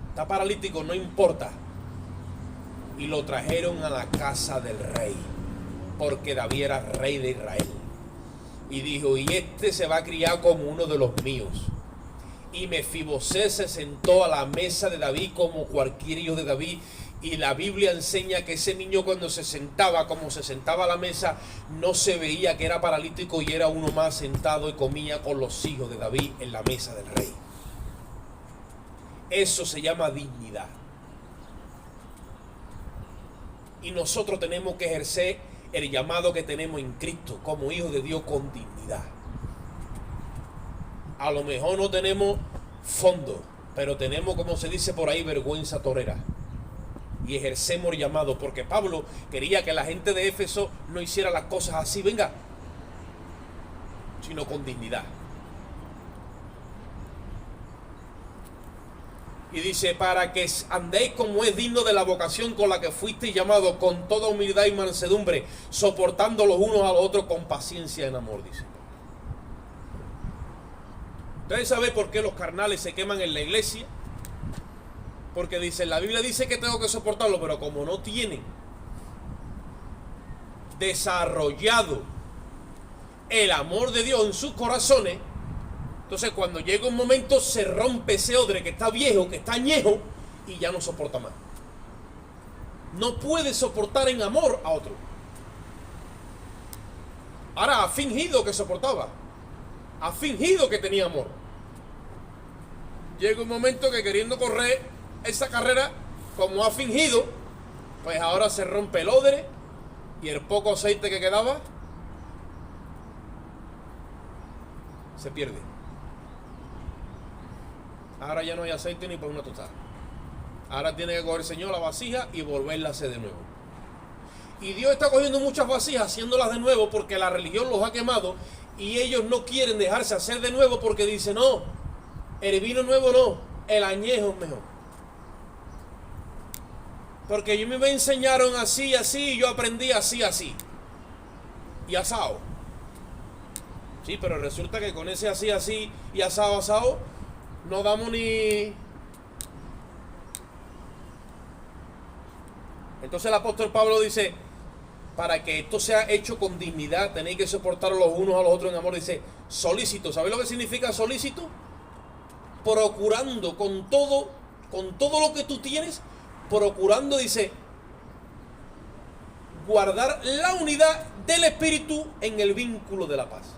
Está paralítico, no importa. Y lo trajeron a la casa del rey, porque David era rey de Israel. Y dijo, y este se va a criar como uno de los míos. Y Mefiboset se sentó a la mesa de David como cualquier hijo de David. Y la Biblia enseña que ese niño, cuando se sentaba, como se sentaba a la mesa, no se veía que era paralítico y era uno más sentado y comía con los hijos de David en la mesa del rey. Eso se llama dignidad. Y nosotros tenemos que ejercer el llamado que tenemos en Cristo como hijos de Dios con dignidad. A lo mejor no tenemos fondo, pero tenemos, como se dice por ahí, vergüenza torera. Y ejercemos el llamado, porque Pablo quería que la gente de Éfeso no hiciera las cosas así, sino con dignidad. Y dice, para que andéis como es digno de la vocación con la que fuisteis llamados, con toda humildad y mansedumbre, soportando los unos a los otros con paciencia en amor, dice. ¿Ustedes saben por qué los carnales se queman en la iglesia? Porque dice, la Biblia dice que tengo que soportarlo, pero como no tienen desarrollado el amor de Dios en sus corazones, entonces cuando llega un momento se rompe ese odre que está viejo, que está añejo, y ya no soporta más. No puede soportar en amor a otro. Ahora ha fingido que soportaba, ha fingido que tenía amor. Llega un momento que queriendo correr esa carrera, como ha fingido, pues ahora se rompe el odre y el poco aceite que quedaba se pierde. Ahora ya no hay aceite ni para una tostada. Ahora tiene que coger el Señor la vasija y volverla a hacer de nuevo. Y Dios está cogiendo muchas vasijas, haciéndolas de nuevo, porque la religión los ha quemado y ellos no quieren dejarse hacer de nuevo, porque dicen, no, el vino nuevo no, el añejo es mejor. Porque yo me enseñaron así, y yo aprendí así. Y asado. Sí, pero resulta que con ese así y asado, no damos ni... Entonces el apóstol Pablo dice, para que esto sea hecho con dignidad, tenéis que soportar los unos a los otros en amor. Dice, solícito. ¿Sabéis lo que significa solícito? Procurando con todo lo que tú tienes, procurando, dice, guardar la unidad del espíritu en el vínculo de la paz.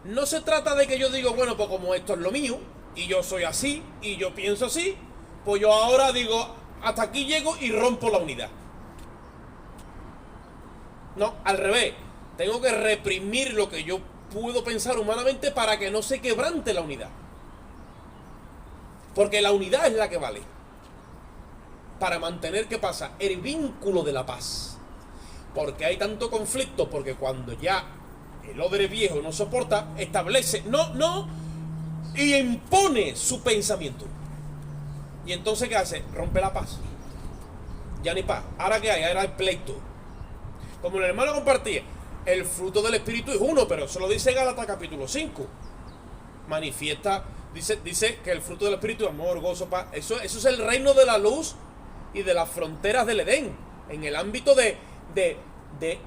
No se trata de que yo digo, bueno, pues como esto es lo mío, y yo soy así, y yo pienso así, pues yo ahora digo, hasta aquí llego y rompo la unidad. No, al revés. Tengo que reprimir lo que yo puedo pensar humanamente para que no se quebrante la unidad. Porque la unidad es la que vale. Para mantener, ¿qué pasa? El vínculo de la paz. Porque hay tanto conflicto, porque cuando ya el odre viejo no soporta, establece, y impone su pensamiento. Y entonces, ¿qué hace? Rompe la paz. Ya ni paz. ¿Ahora qué hay? Ahora hay pleito. Como el hermano compartía, El fruto del Espíritu es uno, pero eso lo dice Gálatas capítulo 5. Manifiesta, dice que el fruto del Espíritu es amor, gozo, paz. Eso es el reino de la luz y de las fronteras del Edén, en el ámbito de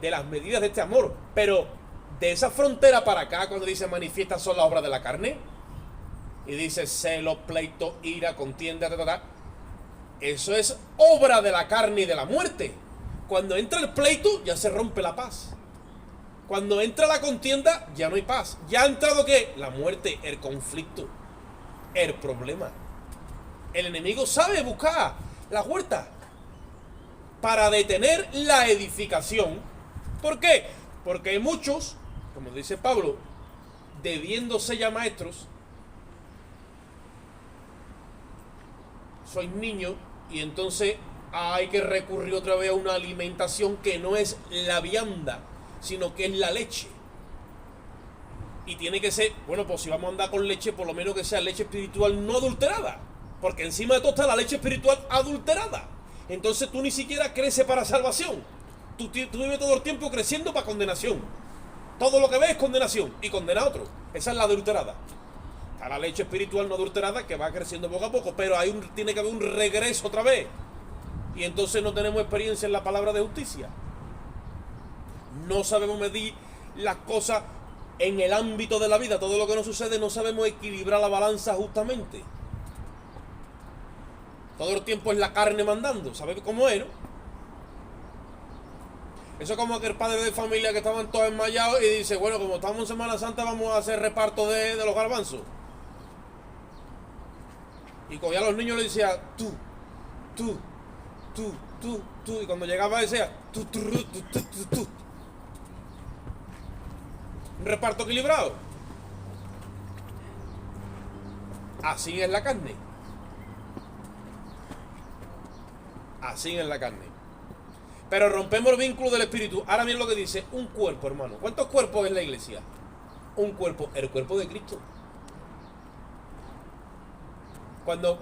las medidas de este amor. Pero de esa frontera para acá, cuando dice manifiesta, son las obras de la carne, y dice celo, pleito, ira, contienda, eso es obra de la carne y de la muerte. Cuando entra el pleito, ya se rompe la paz. Cuando entra la contienda, ya no hay paz. Ya ha entrado ¿qué? La muerte, el conflicto, el problema. El enemigo sabe buscar la huerta para detener la edificación. ¿Por qué? Porque hay muchos, como dice Pablo, debiéndose ya maestros, sois niños, y entonces hay que recurrir otra vez a una alimentación que no es la vianda, sino que es la leche. Y tiene que ser, bueno, pues si vamos a andar con leche, por lo menos que sea leche espiritual no adulterada, porque encima de todo está la leche espiritual adulterada. Entonces tú ni siquiera creces para salvación. Tú vives todo el tiempo creciendo para condenación. Todo lo que ves es condenación y condena a otro. Esa es la adulterada. Está la leche espiritual no adulterada que va creciendo poco a poco, pero tiene que haber un regreso otra vez. Y entonces no tenemos experiencia en la palabra de justicia. No sabemos medir las cosas en el ámbito de la vida. Todo lo que nos sucede no sabemos equilibrar la balanza justamente. Todo el tiempo es la carne mandando. ¿Sabes cómo es, no? Eso es como aquel padre de familia que estaban todos enmayados y dice, bueno, como estamos en Semana Santa vamos a hacer reparto de los garbanzos. Y cogía a los niños y le decía, tú. Y cuando llegaba decía, tú. Un reparto equilibrado. Así es la carne. Así es la carne. Pero rompemos el vínculo del espíritu. Ahora miren lo que dice, un cuerpo, hermano. ¿Cuántos cuerpos es la iglesia? Un cuerpo, el cuerpo de Cristo. Cuando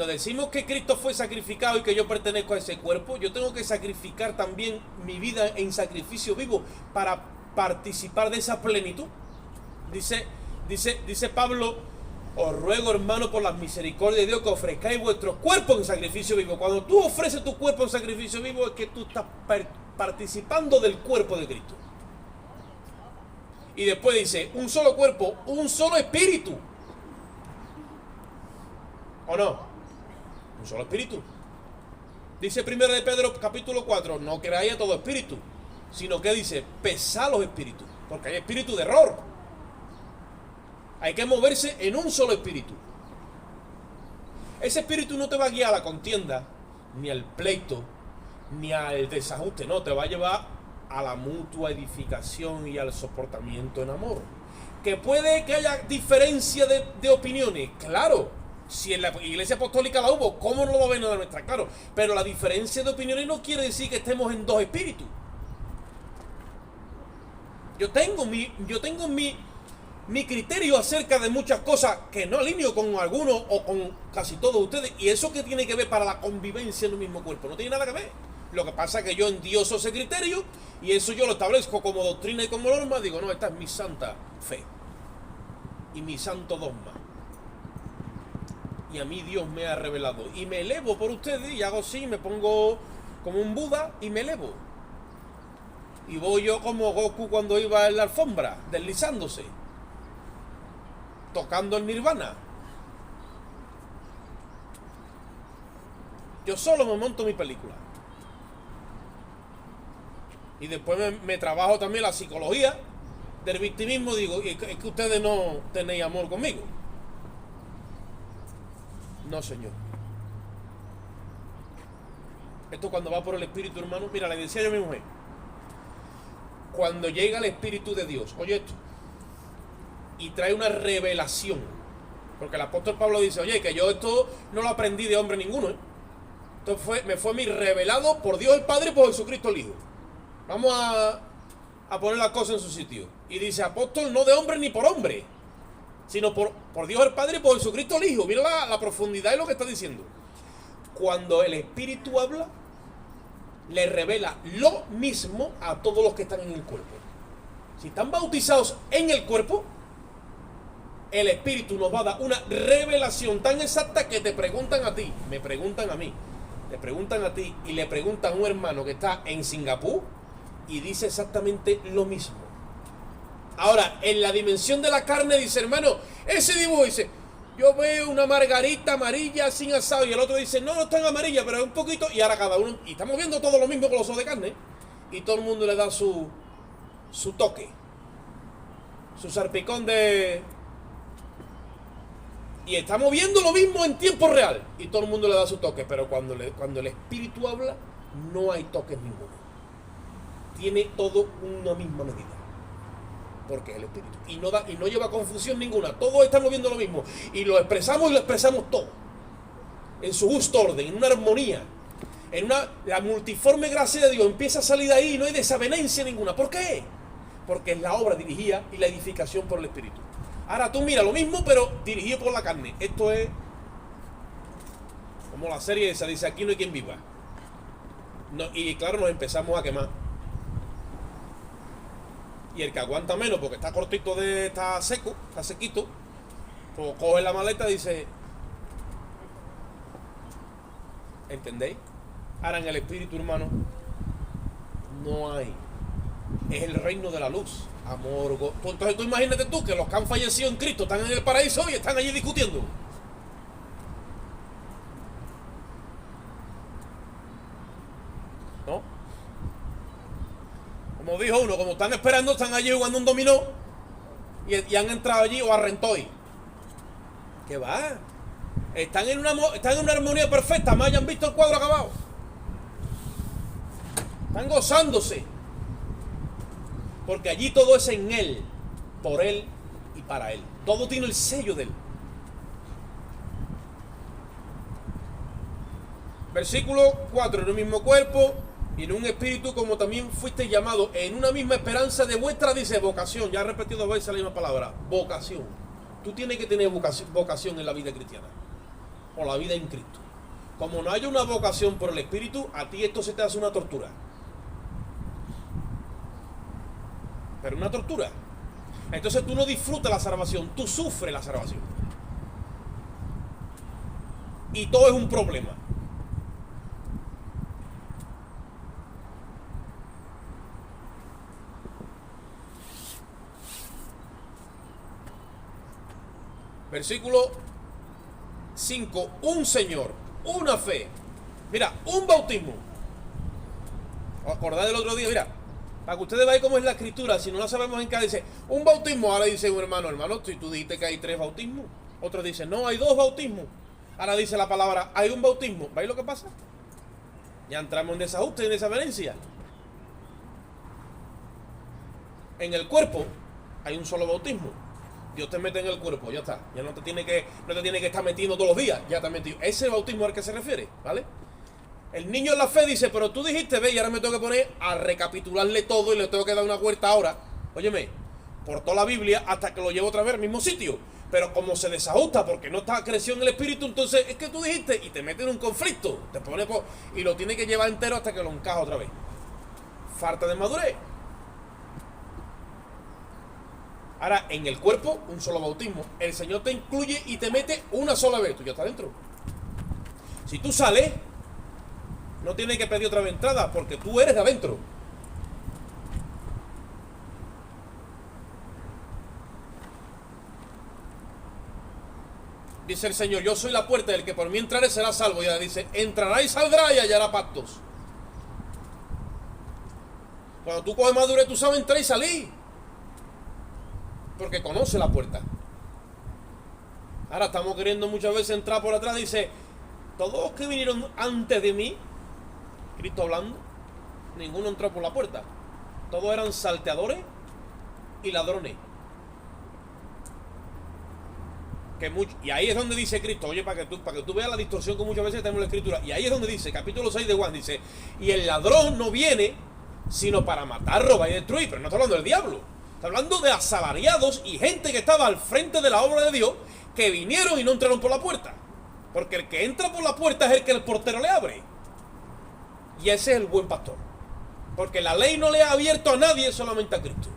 decimos que Cristo fue sacrificado y que yo pertenezco a ese cuerpo, yo tengo que sacrificar también mi vida en sacrificio vivo para participar de esa plenitud. Dice Pablo, os ruego, hermano, por las misericordias de Dios, que ofrezcáis vuestros cuerpos en sacrificio vivo. Cuando tú ofreces tu cuerpo en sacrificio vivo, es que tú estás participando del cuerpo de Cristo. Y después dice, un solo cuerpo, un solo espíritu. ¿O no? Un solo espíritu. Dice 1 de Pedro capítulo 4, no creáis a todo espíritu, sino que dice, pesad los espíritus, porque hay espíritu de error. Hay que moverse en un solo espíritu. Ese espíritu no te va a guiar a la contienda, ni al pleito, ni al desajuste, no, te va a llevar a la mutua edificación y al soportamiento en amor. Que puede que haya diferencia de opiniones, claro. Si en la iglesia apostólica la hubo, ¿cómo no lo va a ver en la nuestra? Claro, pero la diferencia de opiniones no quiere decir que estemos en dos espíritus. Yo tengo mi criterio acerca de muchas cosas que no alineo con algunos o con casi todos ustedes, y eso que tiene que ver para la convivencia en un mismo cuerpo, no tiene nada que ver. Lo que pasa es que yo endioso ese criterio y eso yo lo establezco como doctrina y como norma. Digo, no, esta es mi santa fe y mi santo dogma, y a mí Dios me ha revelado, y me elevo por ustedes y hago así, me pongo como un Buda y me elevo, y voy yo como Goku cuando iba en la alfombra deslizándose, tocando el nirvana. Yo solo me monto mi película. Y después me trabajo también la psicología del victimismo. Digo, es que ustedes no tenéis amor conmigo. No, señor. Esto cuando va por el Espíritu, hermano. Mira, le decía yo a mi mujer, cuando llega el Espíritu de Dios, oye esto, y trae una revelación, porque el apóstol Pablo dice, oye, que yo esto no lo aprendí de hombre ninguno, ¿eh? Esto me fue a mí revelado por Dios el Padre y por Jesucristo el Hijo. Vamos a poner las cosas en su sitio. Y dice, apóstol, no de hombre ni por hombre, sino por Dios el Padre y por Jesucristo el Hijo. Mira la profundidad de lo que está diciendo. Cuando el Espíritu habla, le revela lo mismo a todos los que están en el cuerpo. Si están bautizados en el cuerpo, el Espíritu nos va a dar una revelación tan exacta que te preguntan a ti, me preguntan a mí, te preguntan a ti y le preguntan a un hermano que está en Singapur y dice exactamente lo mismo. Ahora, en la dimensión de la carne dice, hermano, ese dibujo dice, yo veo una margarita amarilla sin asado, y el otro dice, no, no está en amarilla, pero es un poquito, y ahora cada uno, y estamos viendo todo lo mismo con los ojos de carne, y todo el mundo le da su toque, su salpicón de... Y estamos viendo lo mismo en tiempo real, y todo el mundo le da su toque, pero cuando el Espíritu habla, no hay toques ninguno. Tiene todo una misma medida. Porque es el Espíritu. Y no lleva confusión ninguna. Todos estamos viendo lo mismo. Y lo expresamos todo. En su justo orden, en una armonía. La multiforme gracia de Dios empieza a salir de ahí y no hay desavenencia ninguna. ¿Por qué? Porque es la obra dirigida y la edificación por el Espíritu. Ahora tú mira lo mismo, pero dirigido por la carne. Esto es como la serie esa, dice, aquí no hay quien viva. No, y claro, nos empezamos a quemar. Y el que aguanta menos porque está cortito, está seco, está sequito, pues coge la maleta y dice, ¿entendéis? Ahora en el Espíritu, hermano, no hay. Es el reino de la luz, amor, entonces tú imagínate tú que los que han fallecido en Cristo están en el paraíso y están allí discutiendo. ¿No? Como dijo uno, como están esperando, están allí jugando un dominó y han entrado allí o a rentoy. ¿Qué va? Están en una armonía perfecta, más hayan visto el cuadro acabado. Están gozándose. Porque allí todo es en Él, por Él y para Él. Todo tiene el sello de Él. Versículo 4. En un mismo cuerpo y en un espíritu, como también fuiste llamado en una misma esperanza de vuestra, dice, vocación. Ya he repetido 2 veces la misma palabra, vocación. Tú tienes que tener vocación en la vida cristiana, o la vida en Cristo. Como no haya una vocación por el Espíritu, a ti esto se te hace una tortura. Pero una tortura. Entonces tú no disfrutas la salvación, tú sufres la salvación. Y todo es un problema. Versículo 5. Un Señor, una fe. Mira, un bautismo. ¿Os acordáis del otro día? Mira, para que ustedes vean cómo es la escritura. Si no la sabemos en cada, dice un bautismo. Ahora dice un hermano, si tú dijiste que hay 3 bautismos. Otros dicen, no, hay 2 bautismos. Ahora dice la palabra, hay un bautismo. ¿Veis lo que pasa? Ya entramos en desajuste, en desavenencia. En el cuerpo hay un solo bautismo. Dios te mete en el cuerpo, ya está. Ya no te tiene que estar metiendo todos los días. Ya te has metido. Ese bautismo al que se refiere, ¿vale? El niño en la fe dice, pero tú dijiste, ve, y ahora me tengo que poner a recapitularle todo y le tengo que dar una vuelta ahora. Óyeme, por toda la Biblia hasta que lo llevo otra vez al mismo sitio. Pero como se desajusta porque no está crecido en el espíritu, entonces es que tú dijiste y te mete en un conflicto. Te pone y lo tiene que llevar entero hasta que lo encaja otra vez. Falta de madurez. Ahora, en el cuerpo, un solo bautismo. El Señor te incluye y te mete una sola vez. Tú ya estás dentro. Si tú sales, no tienes que pedir otra vez entrada porque tú eres de adentro. Dice el Señor, yo soy la puerta, el que por mí entrare será salvo. Y ella dice, entrará y saldrá y hallará pastos. Cuando tú coges madurez, tú sabes entrar y salir. Porque conoce la puerta. Ahora estamos queriendo muchas veces entrar por atrás. Dice, todos los que vinieron antes de mí, Cristo hablando, ninguno entró por la puerta. Todos eran salteadores y ladrones. Y ahí es donde dice Cristo, oye, para que tú veas la distorsión que muchas veces tenemos en la escritura. Y ahí es donde dice, capítulo 6 de Juan, dice, y el ladrón no viene sino para matar, robar y destruir. Pero no está hablando del diablo, está hablando de asalariados y gente que estaba al frente de la obra de Dios, que vinieron y no entraron por la puerta. Porque el que entra por la puerta es el que el portero le abre. Y ese es el buen pastor. Porque la ley no le ha abierto a nadie, solamente a Cristo.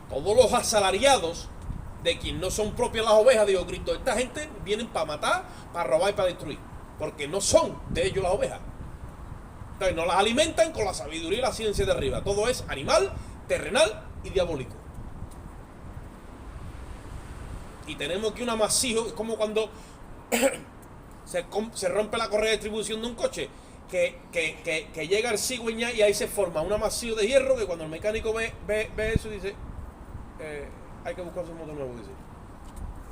Todos los asalariados de quien no son propias las ovejas, digo Cristo, esta gente vienen para matar, para robar y para destruir. Porque no son de ellos las ovejas. Entonces no las alimentan con la sabiduría y la ciencia de arriba. Todo es animal, terrenal y diabólico. Y tenemos aquí un amasijo, es como cuando se rompe la correa de distribución de un coche, que llega el cigüeña y ahí se forma un amasijo de hierro que cuando el mecánico ve eso dice, hay que buscarse un motor nuevo, dice.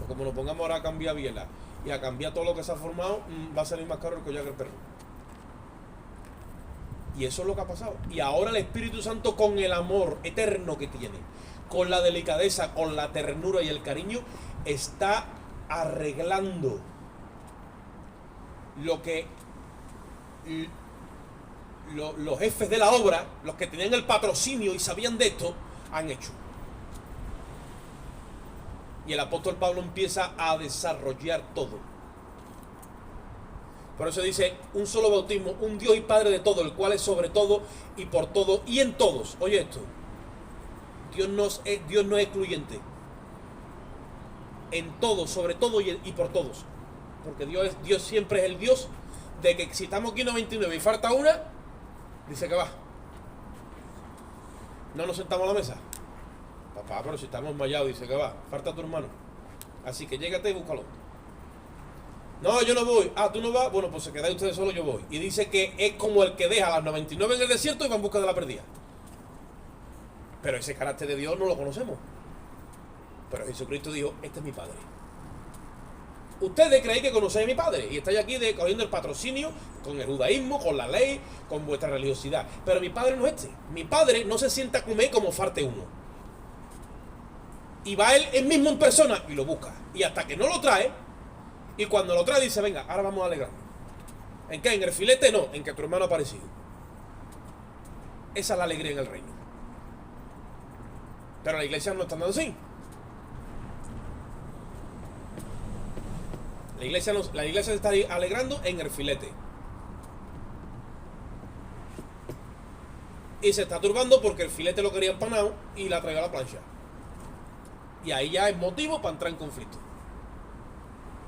O como nos pongamos ahora a cambiar biela y a cambiar todo lo que se ha formado, va a salir más caro el collar que el perro. Y eso es lo que ha pasado. Y ahora el Espíritu Santo, con el amor eterno que tiene, con la delicadeza, con la ternura y el cariño, está arreglando lo que los jefes de la obra, los que tenían el patrocinio y sabían de esto, han hecho. Y el apóstol Pablo empieza a desarrollar todo. Por eso dice, un solo bautismo, un Dios y Padre de todo, el cual es sobre todo y por todo y en todos. Oye esto, Dios no es excluyente. En todos, sobre todo y por todos. Porque Dios siempre es el Dios de que si estamos aquí 99 y falta una, dice que va. No nos sentamos a la mesa. Papá, pero si estamos mallados, dice que va. Falta tu hermano. Así que llégate y búscalo. No, yo no voy. Ah, ¿tú no vas? Bueno, pues se quedáis ustedes solos, yo voy. Y dice que es como el que deja a las 99 en el desierto y va en busca de la perdida. Pero ese carácter de Dios no lo conocemos. Pero Jesucristo dijo, este es mi Padre. Ustedes creéis que conocéis a mi Padre y estáis aquí cogiendo el patrocinio con el judaísmo, con la ley, con vuestra religiosidad. Pero mi Padre no es este. Mi Padre no se sienta a comer como falte uno. Y va él mismo en persona y lo busca. Y hasta que no lo trae, y cuando lo trae dice, venga, ahora vamos a alegrarnos. ¿En qué? ¿En el filete? No, en que tu hermano ha aparecido. Esa es la alegría en el reino. Pero la iglesia no está andando así. La iglesia se está alegrando en el filete. Y se está turbando porque el filete lo quería empanado y la traigo a la plancha. Y ahí ya es motivo para entrar en conflicto.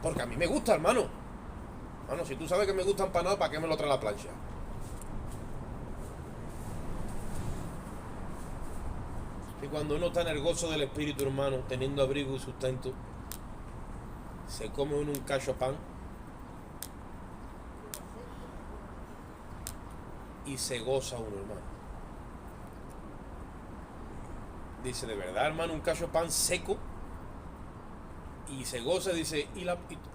Porque a mí me gusta, hermano. Bueno, si tú sabes que me gusta empanado, ¿para qué me lo trae a la plancha? Y cuando uno está en el gozo del Espíritu, hermano, teniendo abrigo y sustento, se come uno un cacho pan y se goza uno, hermano. Dice, de verdad, hermano, un cacho pan seco y se goza, dice, ¿y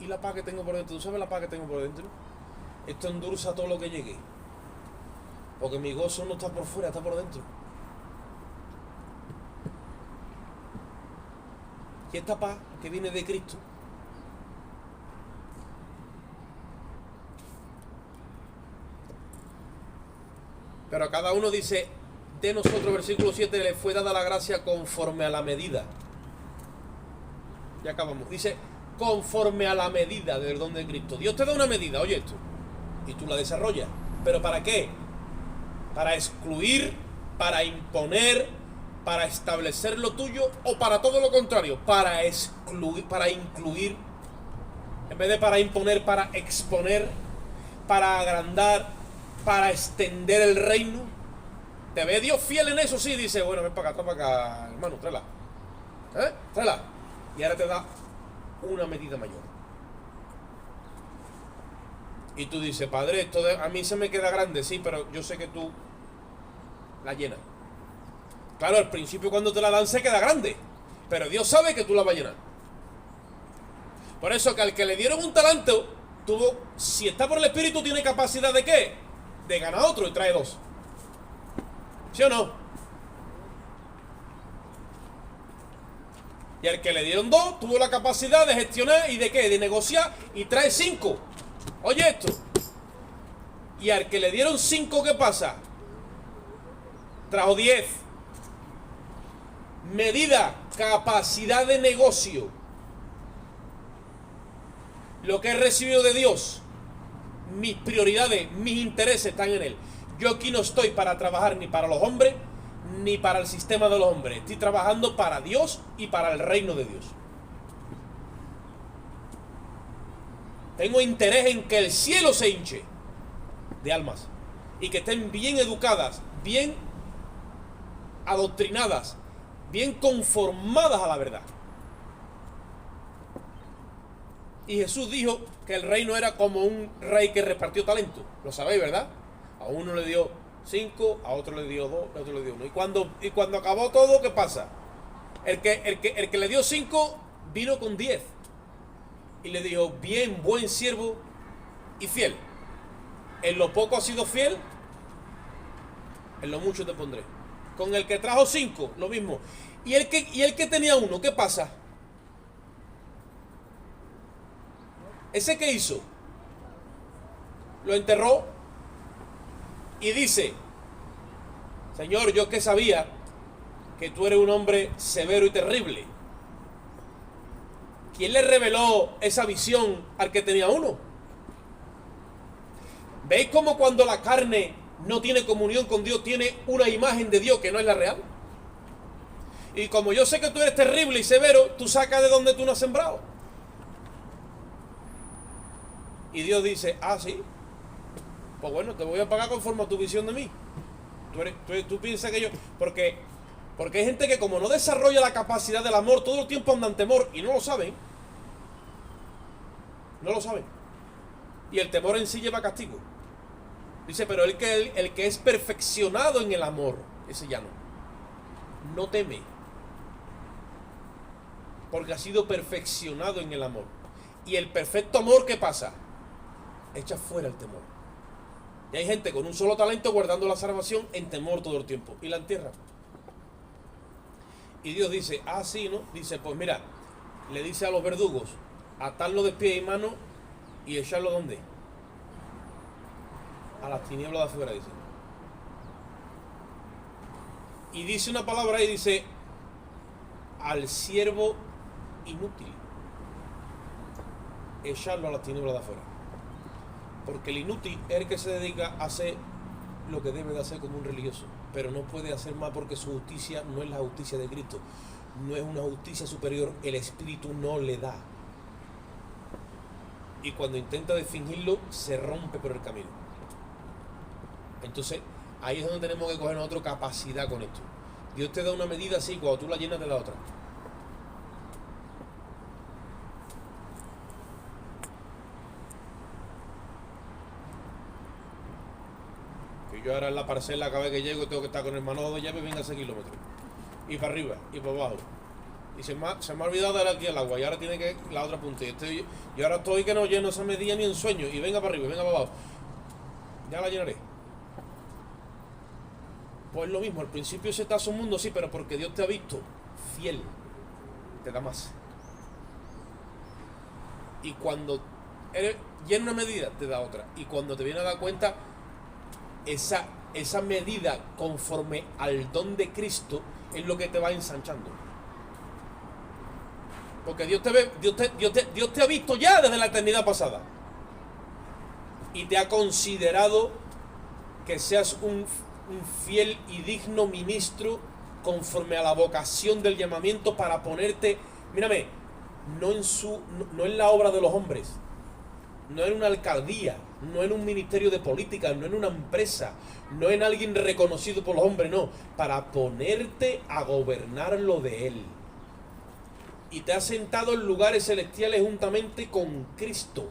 la paz que tengo por dentro? ¿Tú sabes la paz que tengo por dentro? Esto endulza todo lo que llegue, porque mi gozo no está por fuera, está por dentro. Y esta paz que viene de Cristo pero a cada uno dice, de nosotros, versículo 7, le fue dada la gracia conforme a la medida. Ya acabamos. Dice, conforme a la medida del don de Cristo. Dios te da una medida, oye esto, y tú la desarrollas. ¿Pero para qué? Para excluir, para imponer, para establecer lo tuyo, o para todo lo contrario, para excluir, para incluir, en vez de para imponer, para exponer, para agrandar, para extender el reino. ¿Te ve Dios fiel en eso? Sí, dice, bueno, ven para acá, hermano, tráela. Tráela. Y ahora te da una medida mayor. Y tú dices, Padre, esto a mí se me queda grande, sí, pero yo sé que tú la llenas. Claro, al principio cuando te la dan se queda grande, pero Dios sabe que tú la vas a llenar. Por eso que al que le dieron un talento, si está por el Espíritu, tiene capacidad de ¿qué? De ganar otro y trae dos. ¿Sí o no? Y al que le dieron dos, tuvo la capacidad de gestionar y de ¿qué? De negociar y trae 5. Oye esto. Y al que le dieron 5, ¿qué pasa? Trajo 10. Medida, capacidad de negocio. Lo que he recibido de Dios. mis prioridades, mis intereses están en Él. Yo aquí no estoy para trabajar ni para los hombres, ni para el sistema de los hombres. Estoy trabajando para Dios y para el reino de Dios. Tengo interés en que el cielo se hinche de almas y que estén bien educadas, bien adoctrinadas, bien conformadas a la verdad. Y Jesús dijo que el reino era como un rey que repartió talento. Lo sabéis, ¿verdad? A uno le dio 5, a otro le dio 2, a otro le dio 1. Y cuando acabó todo, ¿qué pasa? El que le dio 5 vino con 10. Y le dijo, bien, buen siervo y fiel. En lo poco has sido fiel, en lo mucho te pondré. Con el que trajo 5, lo mismo. Y el que tenía 1, ¿qué pasa? ¿Ese qué hizo? Lo enterró y dice, Señor, yo que sabía que tú eres un hombre severo y terrible. ¿Quién le reveló esa visión al que tenía 1? ¿Veis cómo cuando la carne no tiene comunión con Dios, tiene una imagen de Dios que no es la real? Y como yo sé que tú eres terrible y severo, tú sacas de donde tú no has sembrado. Y Dios dice, sí, pues bueno, te voy a pagar conforme a tu visión de mí. Tú piensas que yo... Porque hay gente que como no desarrolla la capacidad del amor, todo el tiempo anda en temor y no lo saben. No lo saben. Y el temor en sí lleva castigo. Dice, pero el que es perfeccionado en el amor, ese ya no teme. Porque ha sido perfeccionado en el amor. Y el perfecto amor, ¿qué pasa? Echa fuera el temor. Y hay gente con un solo talento guardando la salvación en temor todo el tiempo. Y la entierra. Y Dios dice, sí, ¿no? Dice, pues mira, le dice a los verdugos, atarlo de pie y mano y echarlo ¿dónde? A las tinieblas de afuera, dice. Y dice una palabra ahí, dice, al siervo inútil, echarlo a las tinieblas de afuera. Porque el inútil es el que se dedica a hacer lo que debe de hacer como un religioso, pero no puede hacer más porque su justicia no es la justicia de Cristo, no es una justicia superior, el Espíritu no le da. Y cuando intenta de fingirlo, se rompe por el camino. Entonces, ahí es donde tenemos que coger nosotros capacidad con esto. Dios te da una medida así, cuando tú la llenas te da otra. Que yo ahora en la parcela, cada vez que llego, tengo que estar con el manojo de llave, venga a 6 kilómetros. Y para arriba, y para abajo. Y se me ha olvidado de dar aquí al agua, y ahora tiene que la otra punta. Y ahora estoy que no lleno esa medida ni en sueño. Y venga para arriba, venga para abajo. Ya la llenaré. Pues lo mismo, al principio se está un mundo, sí, pero porque Dios te ha visto fiel, te da más. Y cuando eres llena una medida, te da otra. Y cuando te viene a dar cuenta, esa medida conforme al don de Cristo es lo que te va ensanchando. Porque Dios te ha visto ya desde la eternidad pasada. Y te ha considerado que seas un fiel y digno ministro conforme a la vocación del llamamiento para ponerte, mírame, no en la obra de los hombres, no en una alcaldía, no en un ministerio de política, no en una empresa, no en alguien reconocido por los hombres, no, para ponerte a gobernar lo de Él. Y te has sentado en lugares celestiales juntamente con Cristo,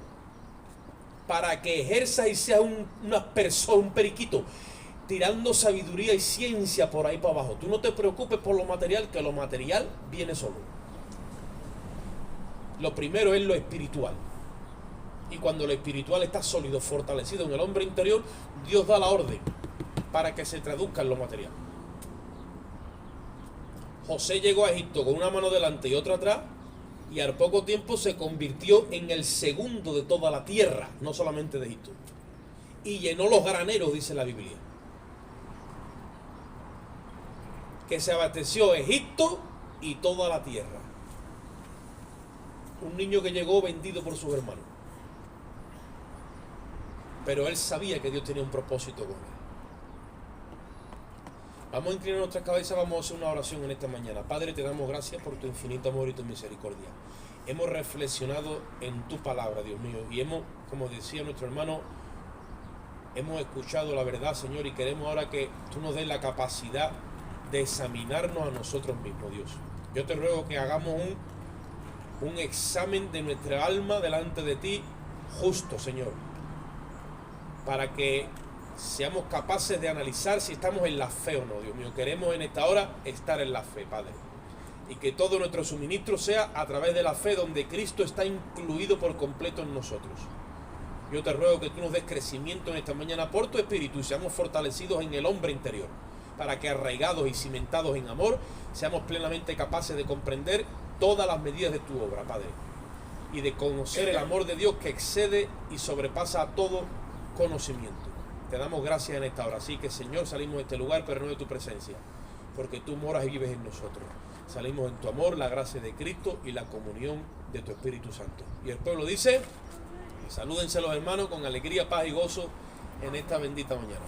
para que ejerzas y seas una persona, un periquito, tirando sabiduría y ciencia por ahí para abajo. Tú no te preocupes por lo material, que lo material viene solo. Lo primero es lo espiritual. Y cuando lo espiritual está sólido, fortalecido en el hombre interior, Dios da la orden para que se traduzca en lo material. José llegó a Egipto con una mano delante y otra atrás, y al poco tiempo se convirtió en el segundo de toda la tierra, no solamente de Egipto. Y llenó los graneros, dice la Biblia. Que se abasteció Egipto y toda la tierra. Un niño que llegó vendido por sus hermanos. pero él sabía que Dios tenía un propósito con él. Vamos a inclinar nuestras cabezas, vamos a hacer una oración en esta mañana. Padre, te damos gracias por tu infinito amor y tu misericordia. Hemos reflexionado en tu palabra, Dios mío, y hemos, como decía nuestro hermano, hemos escuchado la verdad, Señor, y queremos ahora que tú nos des la capacidad de examinarnos a nosotros mismos, Dios. Yo te ruego que hagamos un examen de nuestra alma delante de ti, justo, Señor, para que seamos capaces de analizar si estamos en la fe o no, Dios mío. Queremos en esta hora estar en la fe, Padre, y que todo nuestro suministro sea a través de la fe, donde Cristo está incluido por completo en nosotros. Yo te ruego que tú nos des crecimiento en esta mañana por tu Espíritu y seamos fortalecidos en el hombre interior, para que arraigados y cimentados en amor, seamos plenamente capaces de comprender todas las medidas de tu obra, Padre, y de conocer el amor de Dios que excede y sobrepasa a todo conocimiento. Te damos gracias en esta hora. Así que, Señor, salimos de este lugar, pero no de tu presencia, porque tú moras y vives en nosotros. Salimos en tu amor, la gracia de Cristo y la comunión de tu Espíritu Santo. Y el pueblo dice, salúdense los hermanos con alegría, paz y gozo en esta bendita mañana.